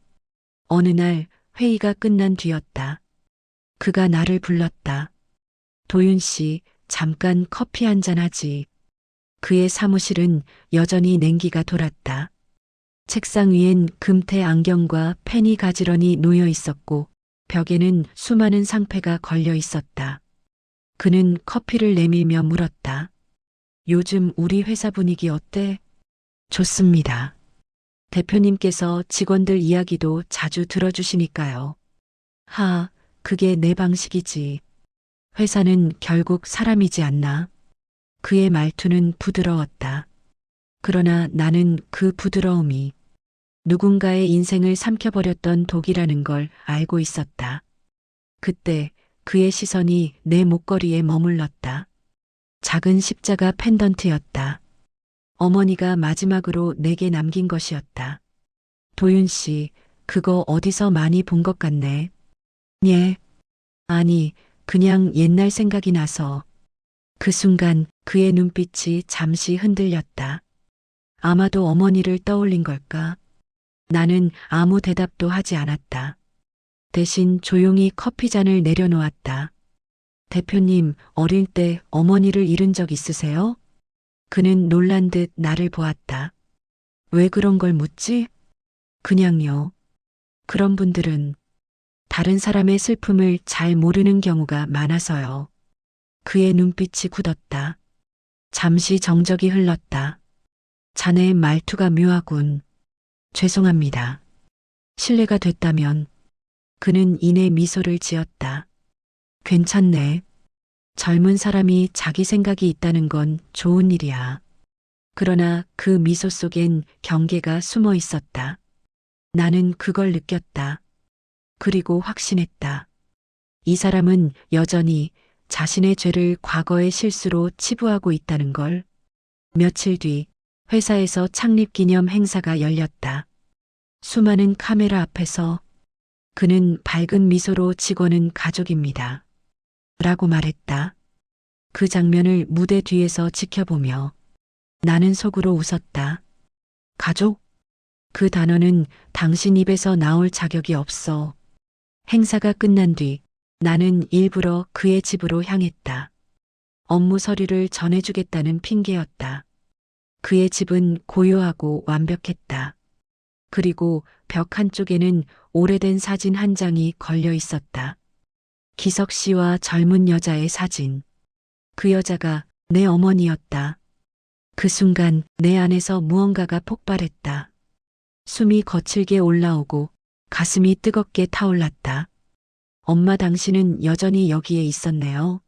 어느 날 회의가 끝난 뒤였다. 그가 나를 불렀다. 도윤 씨, 잠깐 커피 한잔 하지. 그의 사무실은 여전히 냉기가 돌았다. 책상 위엔 금태 안경과 펜이 가지런히 놓여 있었고 벽에는 수많은 상패가 걸려 있었다. 그는 커피를 내밀며 물었다. 요즘 우리 회사 분위기 어때? 좋습니다. 대표님께서 직원들 이야기도 자주 들어주시니까요. 그게 내 방식이지. 회사는 결국 사람이지 않나? 그의 말투는 부드러웠다. 그러나 나는 그 부드러움이 누군가의 인생을 삼켜버렸던 독이라는 걸 알고 있었다. 그때 그의 시선이 내 목걸이에 머물렀다. 작은 십자가 펜던트였다. 어머니가 마지막으로 내게 남긴 것이었다. 도윤 씨, 그거 어디서 많이 본 것 같네. 예. 아니, 그냥 옛날 생각이 나서. 그 순간 그의 눈빛이 잠시 흔들렸다. 아마도 어머니를 떠올린 걸까? 나는 아무 대답도 하지 않았다. 대신 조용히 커피잔을 내려놓았다. 대표님, 어릴 때 어머니를 잃은 적 있으세요? 그는 놀란 듯 나를 보았다. 왜 그런 걸 묻지? 그냥요. 그런 분들은 다른 사람의 슬픔을 잘 모르는 경우가 많아서요. 그의 눈빛이 굳었다. 잠시 정적이 흘렀다. 자네의 말투가 묘하군. 죄송합니다. 실례가 됐다면. 그는 이내 미소를 지었다. 괜찮네. 젊은 사람이 자기 생각이 있다는 건 좋은 일이야. 그러나 그 미소 속엔 경계가 숨어 있었다. 나는 그걸 느꼈다. 그리고 확신했다. 이 사람은 여전히 자신의 죄를 과거의 실수로 치부하고 있다는 걸. 며칠 뒤 회사에서 창립기념 행사가 열렸다. 수많은 카메라 앞에서 그는 밝은 미소로 직원은 가족입니다. 라고 말했다. 그 장면을 무대 뒤에서 지켜보며 나는 속으로 웃었다. 가족? 그 단어는 당신 입에서 나올 자격이 없어. 행사가 끝난 뒤 나는 일부러 그의 집으로 향했다. 업무 서류를 전해주겠다는 핑계였다. 그의 집은 고요하고 완벽했다. 그리고 벽 한쪽에는 오래된 사진 한 장이 걸려 있었다. 기석 씨와 젊은 여자의 사진. 그 여자가 내 어머니였다. 그 순간 내 안에서 무언가가 폭발했다. 숨이 거칠게 올라오고 가슴이 뜨겁게 타올랐다. 엄마, 당신은 여전히 여기에 있었네요.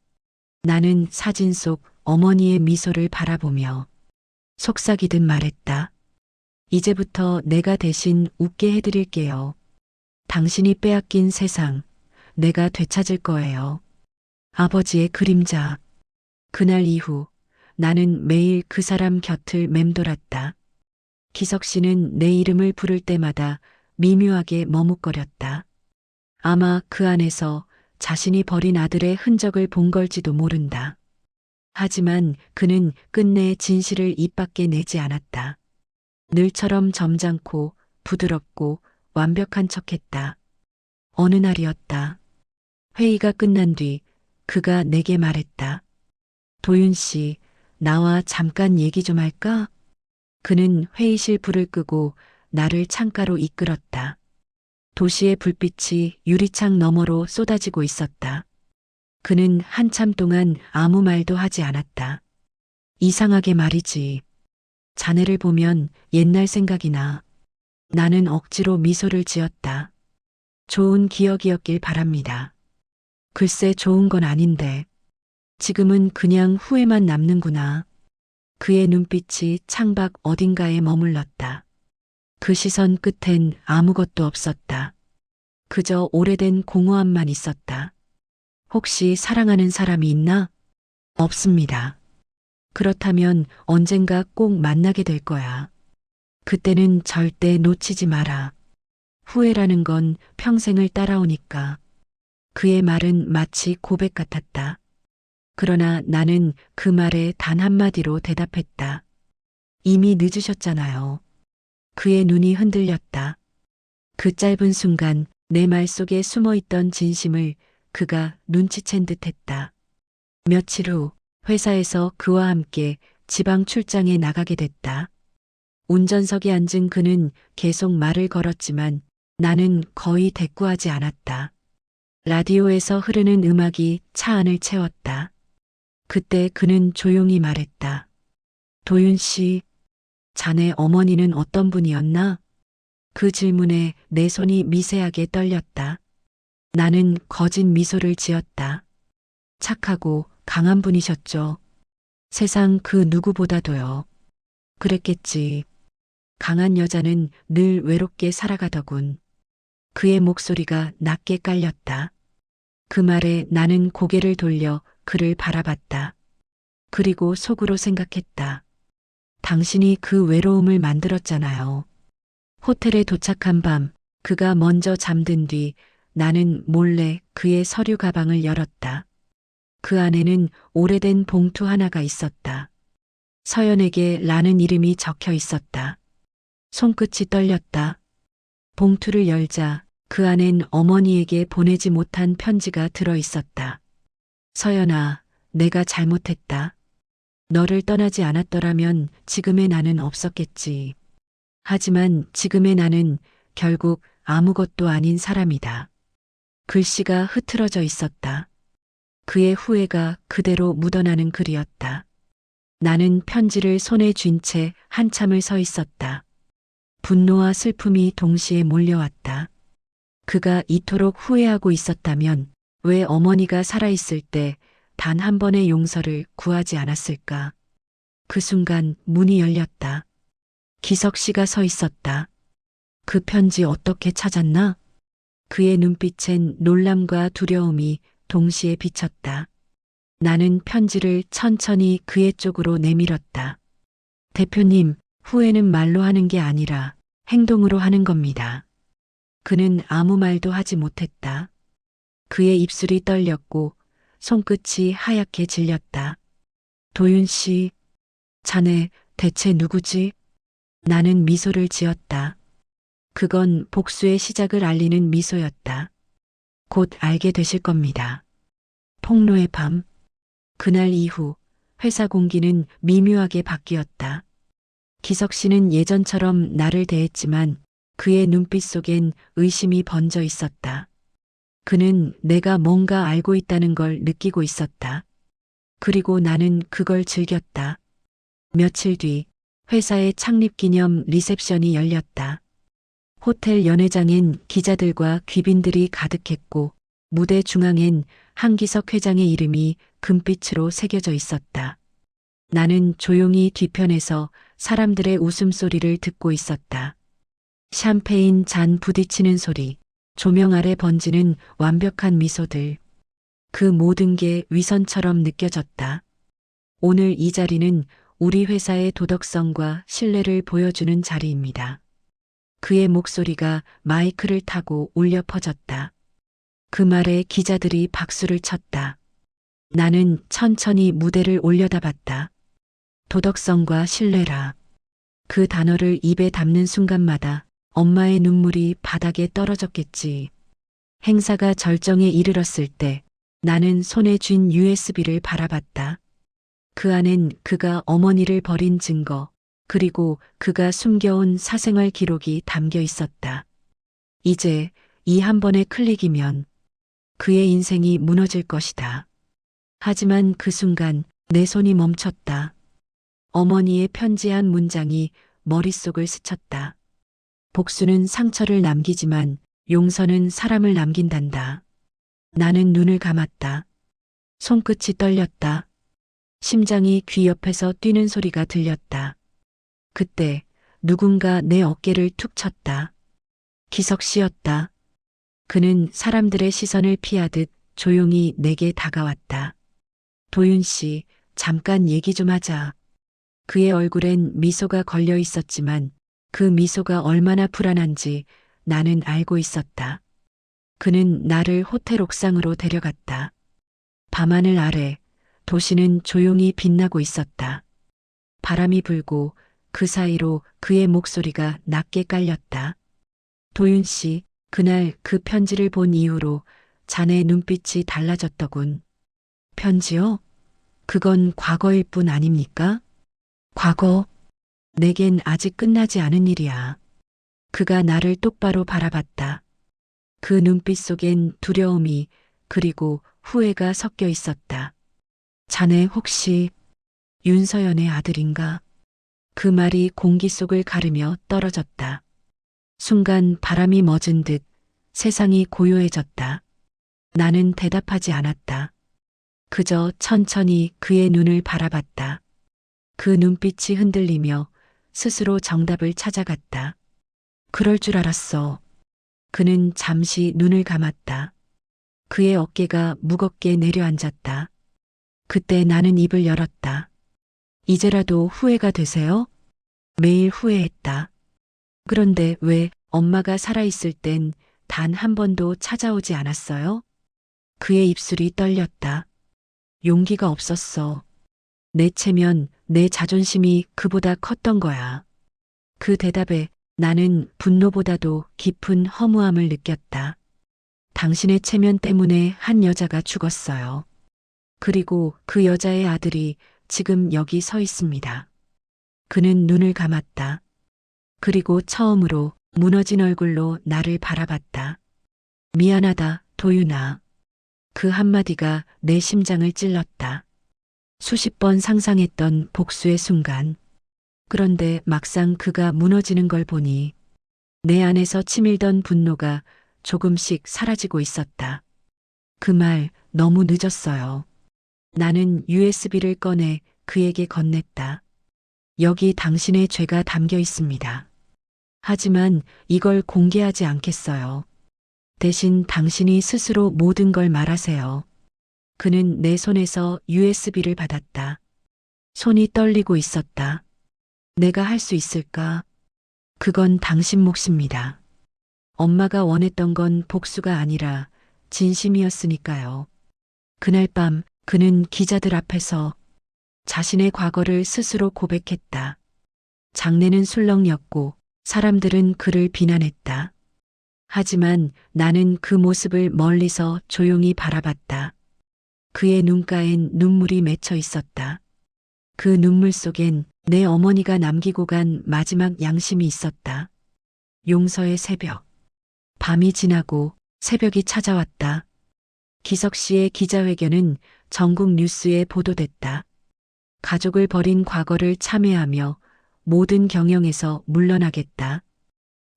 나는 사진 속 어머니의 미소를 바라보며 속삭이듯 말했다. 이제부터 내가 대신 웃게 해드릴게요. 당신이 빼앗긴 세상, 내가 되찾을 거예요. 아버지의 그림자. 그날 이후 나는 매일 그 사람 곁을 맴돌았다. 기석 씨는 내 이름을 부를 때마다 미묘하게 머뭇거렸다. 아마 그 안에서 자신이 버린 아들의 흔적을 본 걸지도 모른다. 하지만 그는 끝내 진실을 입 밖에 내지 않았다. 늘처럼 점잖고 부드럽고 완벽한 척했다. 어느 날이었다. 회의가 끝난 뒤 그가 내게 말했다. 도윤 씨, 나와 잠깐 얘기 좀 할까? 그는 회의실 불을 끄고 나를 창가로 이끌었다. 도시의 불빛이 유리창 너머로 쏟아지고 있었다. 그는 한참 동안 아무 말도 하지 않았다. 이상하게 말이지. 자네를 보면 옛날 생각이 나. 나는 억지로 미소를 지었다. 좋은 기억이었길 바랍니다. 글쎄 좋은 건 아닌데. 지금은 그냥 후회만 남는구나. 그의 눈빛이 창밖 어딘가에 머물렀다. 그 시선 끝엔 아무것도 없었다. 그저 오래된 공허함만 있었다. 혹시 사랑하는 사람이 있나? 없습니다. 그렇다면 언젠가 꼭 만나게 될 거야. 그때는 절대 놓치지 마라. 후회라는 건 평생을 따라오니까. 그의 말은 마치 고백 같았다. 그러나 나는 그 말에 단 한마디로 대답했다. 이미 늦으셨잖아요. 그의 눈이 흔들렸다. 그 짧은 순간 내 말 속에 숨어 있던 진심을 그가 눈치챈 듯 했다. 며칠 후 회사에서 그와 함께 지방 출장에 나가게 됐다. 운전석에 앉은 그는 계속 말을 걸었지만 나는 거의 대꾸하지 않았다. 라디오에서 흐르는 음악이 차 안을 채웠다. 그때 그는 조용히 말했다. 도윤 씨, 자네 어머니는 어떤 분이었나? 그 질문에 내 손이 미세하게 떨렸다. 나는 거짓 미소를 지었다. 착하고 강한 분이셨죠. 세상 그 누구보다도요. 그랬겠지. 강한 여자는 늘 외롭게 살아가더군. 그의 목소리가 낮게 깔렸다. 그 말에 나는 고개를 돌려 그를 바라봤다. 그리고 속으로 생각했다. 당신이 그 외로움을 만들었잖아요. 호텔에 도착한 밤, 그가 먼저 잠든 뒤 나는 몰래 그의 서류 가방을 열었다. 그 안에는 오래된 봉투 하나가 있었다. 서연에게 라는 이름이 적혀 있었다. 손끝이 떨렸다. 봉투를 열자 그 안엔 어머니에게 보내지 못한 편지가 들어 있었다. 서연아, 내가 잘못했다. 너를 떠나지 않았더라면 지금의 나는 없었겠지. 하지만 지금의 나는 결국 아무것도 아닌 사람이다. 글씨가 흐트러져 있었다. 그의 후회가 그대로 묻어나는 글이었다. 나는 편지를 손에 쥔 채 한참을 서 있었다. 분노와 슬픔이 동시에 몰려왔다. 그가 이토록 후회하고 있었다면 왜 어머니가 살아있을 때 단 한 번의 용서를 구하지 않았을까? 그 순간 문이 열렸다. 기석 씨가 서 있었다. 그 편지 어떻게 찾았나? 그의 눈빛엔 놀람과 두려움이 동시에 비쳤다. 나는 편지를 천천히 그의 쪽으로 내밀었다. 대표님, 후회는 말로 하는 게 아니라 행동으로 하는 겁니다. 그는 아무 말도 하지 못했다. 그의 입술이 떨렸고 손끝이 하얗게 질렸다. 도윤 씨, 자네 대체 누구지? 나는 미소를 지었다. 그건 복수의 시작을 알리는 미소였다. 곧 알게 되실 겁니다. 폭로의 밤. 그날 이후 회사 공기는 미묘하게 바뀌었다. 기석 씨는 예전처럼 나를 대했지만 그의 눈빛 속엔 의심이 번져 있었다. 그는 내가 뭔가 알고 있다는 걸 느끼고 있었다. 그리고 나는 그걸 즐겼다. 며칠 뒤 회사의 창립 기념 리셉션이 열렸다. 호텔 연회장엔 기자들과 귀빈들이 가득했고 무대 중앙엔 한기석 회장의 이름이 금빛으로 새겨져 있었다. 나는 조용히 뒤편에서 사람들의 웃음소리를 듣고 있었다. 샴페인 잔 부딪히는 소리, 조명 아래 번지는 완벽한 미소들. 그 모든 게 위선처럼 느껴졌다. 오늘 이 자리는 우리 회사의 도덕성과 신뢰를 보여주는 자리입니다. 그의 목소리가 마이크를 타고 울려 퍼졌다. 그 말에 기자들이 박수를 쳤다. 나는 천천히 무대를 올려다봤다. 도덕성과 신뢰라. 그 단어를 입에 담는 순간마다 엄마의 눈물이 바닥에 떨어졌겠지. 행사가 절정에 이르렀을 때 나는 손에 쥔 USB를 바라봤다. 그 안엔 그가 어머니를 버린 증거, 그리고 그가 숨겨온 사생활 기록이 담겨 있었다. 이제 이 한 번의 클릭이면 그의 인생이 무너질 것이다. 하지만 그 순간 내 손이 멈췄다. 어머니의 편지한 문장이 머릿속을 스쳤다. 복수는 상처를 남기지만 용서는 사람을 남긴단다. 나는 눈을 감았다. 손끝이 떨렸다. 심장이 귀 옆에서 뛰는 소리가 들렸다. 그때 누군가 내 어깨를 툭 쳤다. 기석 씨였다. 그는 사람들의 시선을 피하듯 조용히 내게 다가왔다. 도윤 씨, 잠깐 얘기 좀 하자. 그의 얼굴엔 미소가 걸려 있었지만 그 미소가 얼마나 불안한지 나는 알고 있었다. 그는 나를 호텔 옥상으로 데려갔다. 밤하늘 아래 도시는 조용히 빛나고 있었다. 바람이 불고 그 사이로 그의 목소리가 낮게 깔렸다. 도윤 씨, 그날 그 편지를 본 이후로 자네 눈빛이 달라졌더군. 편지요? 그건 과거일 뿐 아닙니까? 과거? 내겐 아직 끝나지 않은 일이야. 그가 나를 똑바로 바라봤다. 그 눈빛 속엔 두려움이 그리고 후회가 섞여 있었다. 자네 혹시 윤서연의 아들인가? 그 말이 공기 속을 가르며 떨어졌다. 순간 바람이 멎은 듯 세상이 고요해졌다. 나는 대답하지 않았다. 그저 천천히 그의 눈을 바라봤다. 그 눈빛이 흔들리며 스스로 정답을 찾아갔다. 그럴 줄 알았어. 그는 잠시 눈을 감았다. 그의 어깨가 무겁게 내려앉았다. 그때 나는 입을 열었다. 이제라도 후회가 되세요? 매일 후회했다. 그런데 왜 엄마가 살아있을 땐 단 한 번도 찾아오지 않았어요? 그의 입술이 떨렸다. 용기가 없었어. 내 체면, 내 자존심이 그보다 컸던 거야. 그 대답에 나는 분노보다도 깊은 허무함을 느꼈다. 당신의 체면 때문에 한 여자가 죽었어요. 그리고 그 여자의 아들이 지금 여기 서 있습니다. 그는 눈을 감았다. 그리고 처음으로 무너진 얼굴로 나를 바라봤다. 미안하다, 도윤아. 그 한마디가 내 심장을 찔렀다. 수십 번 상상했던 복수의 순간. 그런데 막상 그가 무너지는 걸 보니 내 안에서 치밀던 분노가 조금씩 사라지고 있었다. 그 말 너무 늦었어요. 나는 USB를 꺼내 그에게 건넸다. 여기 당신의 죄가 담겨 있습니다. 하지만 이걸 공개하지 않겠어요. 대신 당신이 스스로 모든 걸 말하세요. 그는 내 손에서 USB를 받았다. 손이 떨리고 있었다. 내가 할 수 있을까? 그건 당신 몫입니다. 엄마가 원했던 건 복수가 아니라 진심이었으니까요. 그날 밤 그는 기자들 앞에서 자신의 과거를 스스로 고백했다. 장례는 술렁였고 사람들은 그를 비난했다. 하지만 나는 그 모습을 멀리서 조용히 바라봤다. 그의 눈가엔 눈물이 맺혀 있었다. 그 눈물 속엔 내 어머니가 남기고 간 마지막 양심이 있었다. 용서의 새벽. 밤이 지나고 새벽이 찾아왔다. 기석 씨의 기자회견은 전국 뉴스에 보도됐다. 가족을 버린 과거를 참회하며 모든 경영에서 물러나겠다.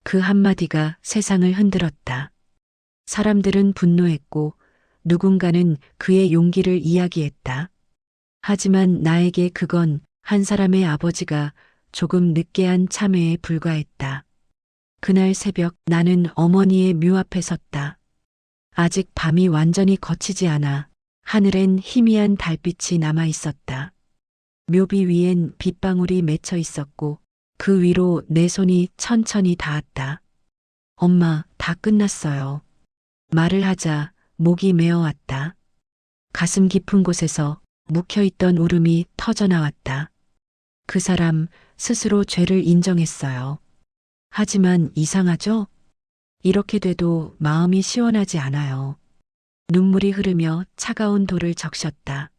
그 한마디가 세상을 흔들었다. 사람들은 분노했고 누군가는 그의 용기를 이야기했다. 하지만 나에게 그건 한 사람의 아버지가 조금 늦게 한 참회에 불과했다. 그날 새벽 나는 어머니의 묘 앞에 섰다. 아직 밤이 완전히 거치지 않아 하늘엔 희미한 달빛이 남아 있었다. 묘비 위엔 빗방울이 맺혀 있었고 그 위로 내 손이 천천히 닿았다. 엄마, 다 끝났어요. 말을 하자 목이 메어왔다. 가슴 깊은 곳에서 묵혀있던 울음이 터져나왔다. 그 사람 스스로 죄를 인정했어요. 하지만 이상하죠? 이렇게 돼도 마음이 시원하지 않아요. 눈물이 흐르며 차가운 돌을 적셨다.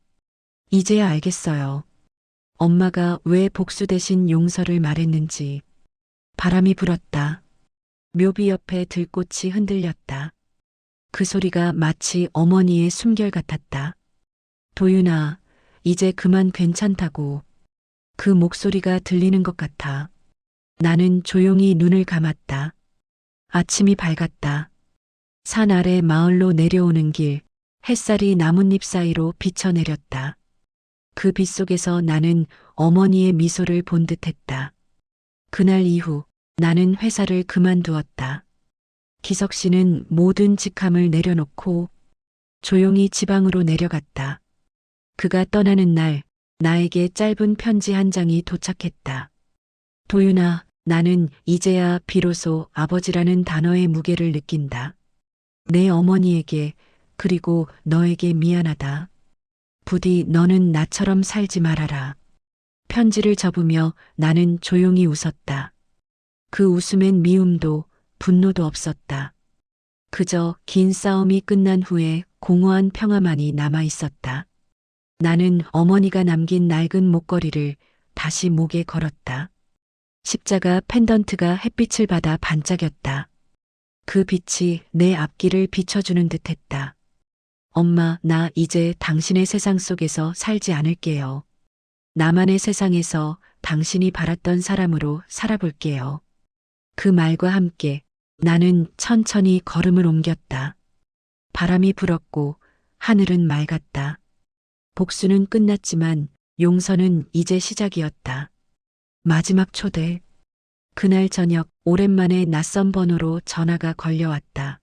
이제야 알겠어요. 엄마가 왜 복수 대신 용서를 말했는지. 바람이 불었다. 묘비 옆에 들꽃이 흔들렸다. 그 소리가 마치 어머니의 숨결 같았다. 도윤아, 이제 그만 괜찮다고. 그 목소리가 들리는 것 같아. 나는 조용히 눈을 감았다. 아침이 밝았다. 산 아래 마을로 내려오는 길, 햇살이 나뭇잎 사이로 비쳐내렸다. 그 빛 속에서 나는 어머니의 미소를 본 듯했다. 그날 이후 나는 회사를 그만두었다. 기석 씨는 모든 직함을 내려놓고 조용히 지방으로 내려갔다. 그가 떠나는 날 나에게 짧은 편지 한 장이 도착했다. 도윤아, 나는 이제야 비로소 아버지라는 단어의 무게를 느낀다. 내 어머니에게 그리고 너에게 미안하다. 부디 너는 나처럼 살지 말아라. 편지를 접으며 나는 조용히 웃었다. 그 웃음엔 미움도 분노도 없었다. 그저 긴 싸움이 끝난 후에 공허한 평화만이 남아 있었다. 나는 어머니가 남긴 낡은 목걸이를 다시 목에 걸었다. 십자가 펜던트가 햇빛을 받아 반짝였다. 그 빛이 내 앞길을 비춰주는 듯했다. 엄마, 나 이제 당신의 세상 속에서 살지 않을게요. 나만의 세상에서 당신이 바랐던 사람으로 살아볼게요. 그 말과 함께 나는 천천히 걸음을 옮겼다. 바람이 불었고 하늘은 맑았다. 복수는 끝났지만 용서는 이제 시작이었다. 마지막 초대. 그날 저녁 오랜만에 낯선 번호로 전화가 걸려왔다.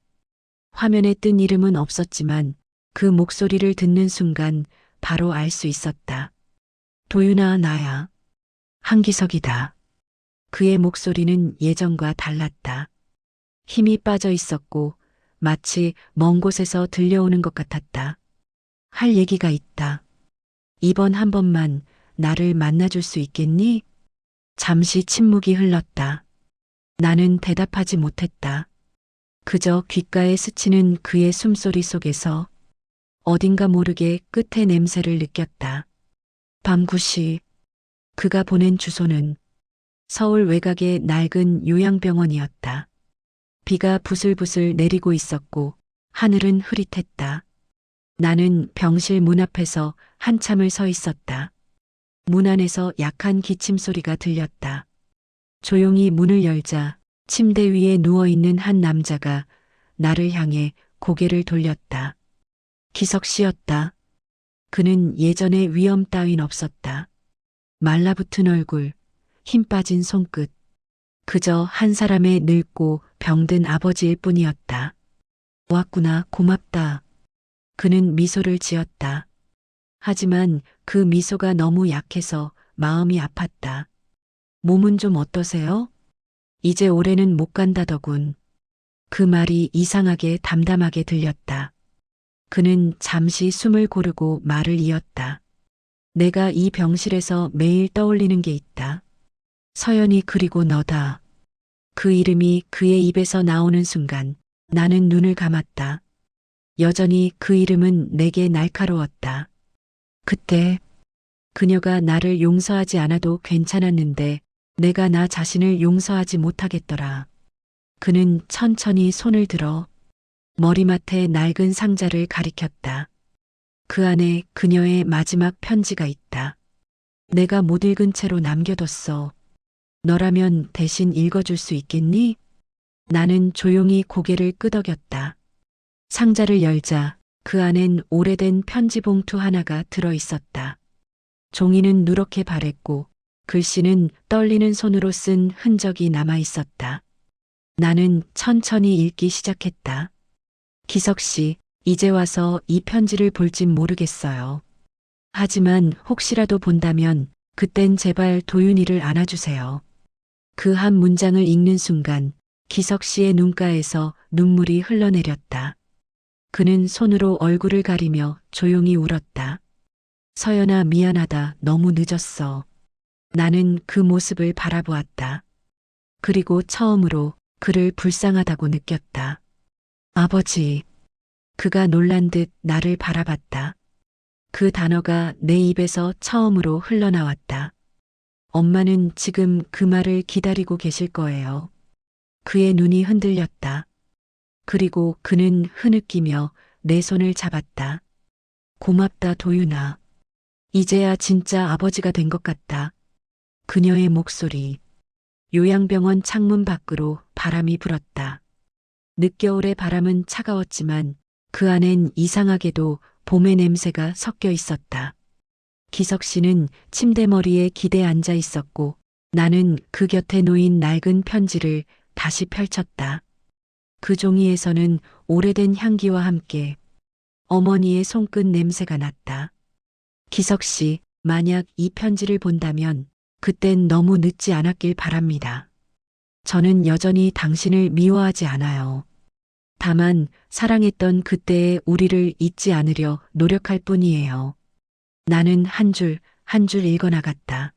화면에 뜬 이름은 없었지만 그 목소리를 듣는 순간 바로 알 수 있었다. 도윤아, 나야. 한기석이다. 그의 목소리는 예전과 달랐다. 힘이 빠져 있었고 마치 먼 곳에서 들려오는 것 같았다. 할 얘기가 있다. 이번 한 번만 나를 만나줄 수 있겠니? 잠시 침묵이 흘렀다. 나는 대답하지 못했다. 그저 귓가에 스치는 그의 숨소리 속에서 어딘가 모르게 끝의 냄새를 느꼈다. 밤 9시. 그가 보낸 주소는 서울 외곽의 낡은 요양병원이었다. 비가 부슬부슬 내리고 있었고 하늘은 흐릿했다. 나는 병실 문 앞에서 한참을 서 있었다. 문 안에서 약한 기침 소리가 들렸다. 조용히 문을 열자 침대 위에 누워있는 한 남자가 나를 향해 고개를 돌렸다. 기석 씨였다. 그는 예전에 위험 따윈 없었다. 말라붙은 얼굴, 힘 빠진 손끝. 그저 한 사람의 늙고 병든 아버지일 뿐이었다. 왔구나, 고맙다. 그는 미소를 지었다. 하지만 그 미소가 너무 약해서 마음이 아팠다. 몸은 좀 어떠세요? 이제 올해는 못 간다더군. 그 말이 이상하게 담담하게 들렸다. 그는 잠시 숨을 고르고 말을 이었다. 내가 이 병실에서 매일 떠올리는 게 있다. 서연이 그리고 너다. 그 이름이 그의 입에서 나오는 순간 나는 눈을 감았다. 여전히 그 이름은 내게 날카로웠다. 그때 그녀가 나를 용서하지 않아도 괜찮았는데 내가 나 자신을 용서하지 못하겠더라. 그는 천천히 손을 들어 머리맡에 낡은 상자를 가리켰다. 그 안에 그녀의 마지막 편지가 있다. 내가 못 읽은 채로 남겨뒀어. 너라면 대신 읽어줄 수 있겠니? 나는 조용히 고개를 끄덕였다. 상자를 열자 그 안엔 오래된 편지 봉투 하나가 들어 있었다. 종이는 누렇게 바랬고 글씨는 떨리는 손으로 쓴 흔적이 남아 있었다. 나는 천천히 읽기 시작했다. 기석 씨, 이제 와서 이 편지를 볼진 모르겠어요. 하지만 혹시라도 본다면 그땐 제발 도윤이를 안아주세요. 그 한 문장을 읽는 순간 기석 씨의 눈가에서 눈물이 흘러내렸다. 그는 손으로 얼굴을 가리며 조용히 울었다. 서연아, 미안하다. 너무 늦었어. 나는 그 모습을 바라보았다. 그리고 처음으로 그를 불쌍하다고 느꼈다. 아버지. 그가 놀란 듯 나를 바라봤다. 그 단어가 내 입에서 처음으로 흘러나왔다. 엄마는 지금 그 말을 기다리고 계실 거예요. 그의 눈이 흔들렸다. 그리고 그는 흐느끼며 내 손을 잡았다. 고맙다, 도윤아. 이제야 진짜 아버지가 된 것 같다. 그녀의 목소리. 요양병원 창문 밖으로 바람이 불었다. 늦겨울의 바람은 차가웠지만 그 안엔 이상하게도 봄의 냄새가 섞여 있었다. 기석 씨는 침대머리에 기대 앉아 있었고 나는 그 곁에 놓인 낡은 편지를 다시 펼쳤다. 그 종이에서는 오래된 향기와 함께 어머니의 손끝 냄새가 났다. 기석 씨, 만약 이 편지를 본다면 그땐 너무 늦지 않았길 바랍니다. 저는 여전히 당신을 미워하지 않아요. 다만 사랑했던 그때의 우리를 잊지 않으려 노력할 뿐이에요. 나는 한 줄 한 줄 읽어나갔다.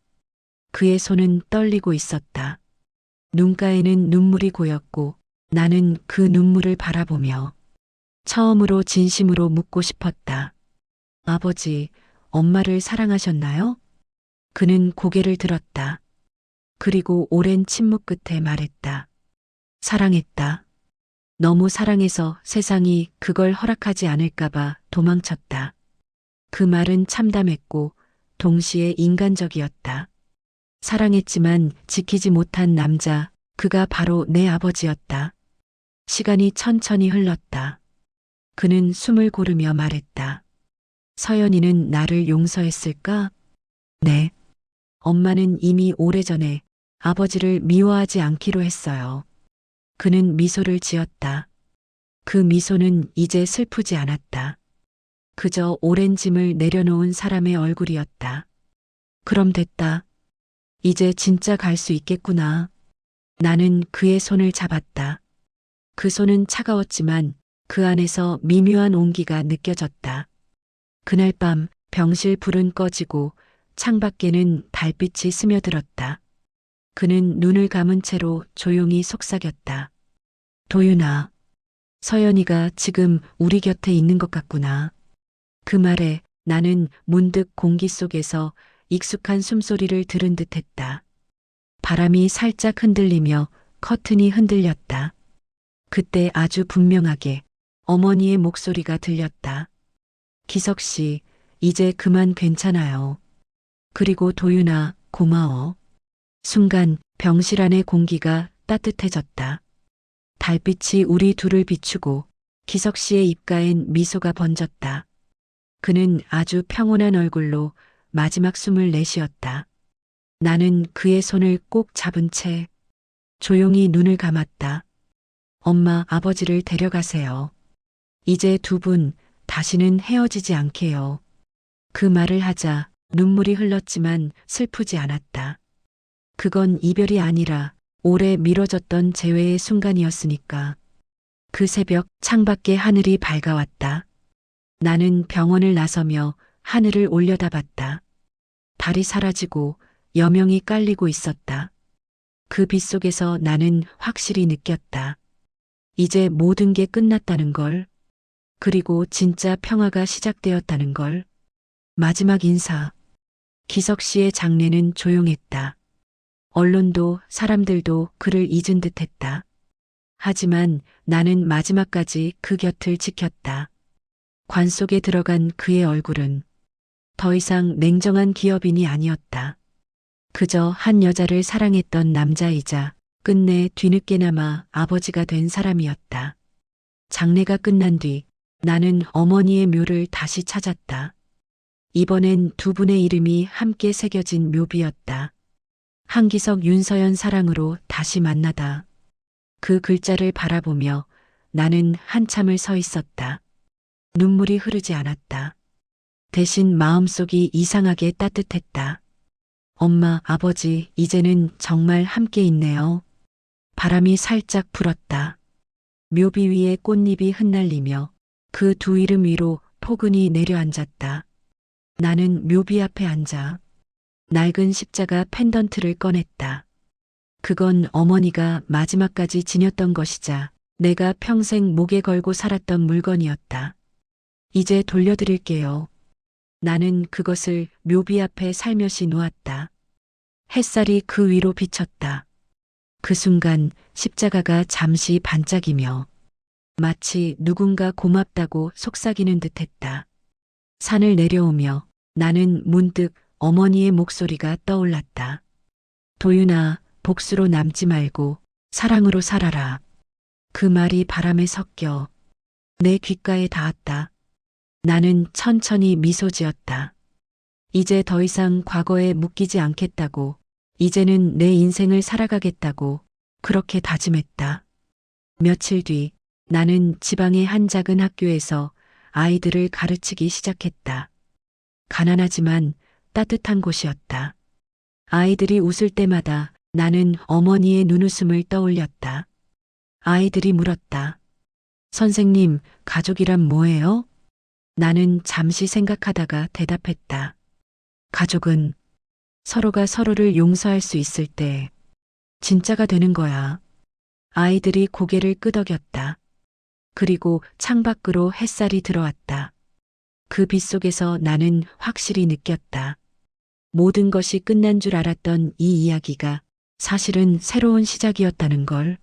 그의 손은 떨리고 있었다. 눈가에는 눈물이 고였고 나는 그 눈물을 바라보며 처음으로 진심으로 묻고 싶었다. 아버지, 엄마를 사랑하셨나요? 그는 고개를 들었다. 그리고 오랜 침묵 끝에 말했다. 사랑했다. 너무 사랑해서 세상이 그걸 허락하지 않을까봐 도망쳤다. 그 말은 참담했고 동시에 인간적이었다. 사랑했지만 지키지 못한 남자, 그가 바로 내 아버지였다. 시간이 천천히 흘렀다. 그는 숨을 고르며 말했다. 서연이는 나를 용서했을까? 네. 엄마는 이미 오래전에 아버지를 미워하지 않기로 했어요. 그는 미소를 지었다. 그 미소는 이제 슬프지 않았다. 그저 오랜 짐을 내려놓은 사람의 얼굴이었다. 그럼 됐다. 이제 진짜 갈 수 있겠구나. 나는 그의 손을 잡았다. 그 손은 차가웠지만 그 안에서 미묘한 온기가 느껴졌다. 그날 밤 병실 불은 꺼지고 창밖에는 달빛이 스며들었다. 그는 눈을 감은 채로 조용히 속삭였다. 도윤아, 서연이가 지금 우리 곁에 있는 것 같구나. 그 말에 나는 문득 공기 속에서 익숙한 숨소리를 들은 듯했다. 바람이 살짝 흔들리며 커튼이 흔들렸다. 그때 아주 분명하게 어머니의 목소리가 들렸다. 기석 씨, 이제 그만 괜찮아요. 그리고 도윤아, 고마워. 순간 병실 안의 공기가 따뜻해졌다. 달빛이 우리 둘을 비추고 기석 씨의 입가엔 미소가 번졌다. 그는 아주 평온한 얼굴로 마지막 숨을 내쉬었다. 나는 그의 손을 꼭 잡은 채 조용히 눈을 감았다. 엄마, 아버지를 데려가세요. 이제 두 분 다시는 헤어지지 않게요. 그 말을 하자 눈물이 흘렀지만 슬프지 않았다. 그건 이별이 아니라 오래 미뤄졌던 재회의 순간이었으니까. 그 새벽 창밖에 하늘이 밝아왔다. 나는 병원을 나서며 하늘을 올려다봤다. 달이 사라지고 여명이 깔리고 있었다. 그 빛 속에서 나는 확실히 느꼈다. 이제 모든 게 끝났다는 걸. 그리고 진짜 평화가 시작되었다는 걸. 마지막 인사. 기석 씨의 장례는 조용했다. 언론도 사람들도 그를 잊은 듯했다. 하지만 나는 마지막까지 그 곁을 지켰다. 관 속에 들어간 그의 얼굴은 더 이상 냉정한 기업인이 아니었다. 그저 한 여자를 사랑했던 남자이자 끝내 뒤늦게나마 아버지가 된 사람이었다. 장례가 끝난 뒤 나는 어머니의 묘를 다시 찾았다. 이번엔 두 분의 이름이 함께 새겨진 묘비였다. 한기석 윤서연 사랑으로 다시 만나다. 그 글자를 바라보며 나는 한참을 서 있었다. 눈물이 흐르지 않았다. 대신 마음속이 이상하게 따뜻했다. 엄마, 아버지, 이제는 정말 함께 있네요. 바람이 살짝 불었다. 묘비 위에 꽃잎이 흩날리며 그 두 이름 위로 포근히 내려앉았다. 나는 묘비 앞에 앉아 낡은 십자가 펜던트를 꺼냈다. 그건 어머니가 마지막까지 지녔던 것이자 내가 평생 목에 걸고 살았던 물건이었다. 이제 돌려드릴게요. 나는 그것을 묘비 앞에 살며시 놓았다. 햇살이 그 위로 비쳤다. 그 순간 십자가가 잠시 반짝이며 마치 누군가 고맙다고 속삭이는 듯했다. 산을 내려오며 나는 문득 어머니의 목소리가 떠올랐다. 도윤아, 복수로 남지 말고 사랑으로 살아라. 그 말이 바람에 섞여 내 귓가에 닿았다. 나는 천천히 미소 지었다. 이제 더 이상 과거에 묶이지 않겠다고, 이제는 내 인생을 살아가겠다고 그렇게 다짐했다. 며칠 뒤 나는 지방의 한 작은 학교에서 아이들을 가르치기 시작했다. 가난하지만 따뜻한 곳이었다. 아이들이 웃을 때마다 나는 어머니의 눈웃음을 떠올렸다. 아이들이 물었다. 선생님, 가족이란 뭐예요? 나는 잠시 생각하다가 대답했다. 가족은 서로가 서로를 용서할 수 있을 때 진짜가 되는 거야. 아이들이 고개를 끄덕였다. 그리고 창밖으로 햇살이 들어왔다. 그 빛 속에서 나는 확실히 느꼈다. 모든 것이 끝난 줄 알았던 이 이야기가 사실은 새로운 시작이었다는 걸.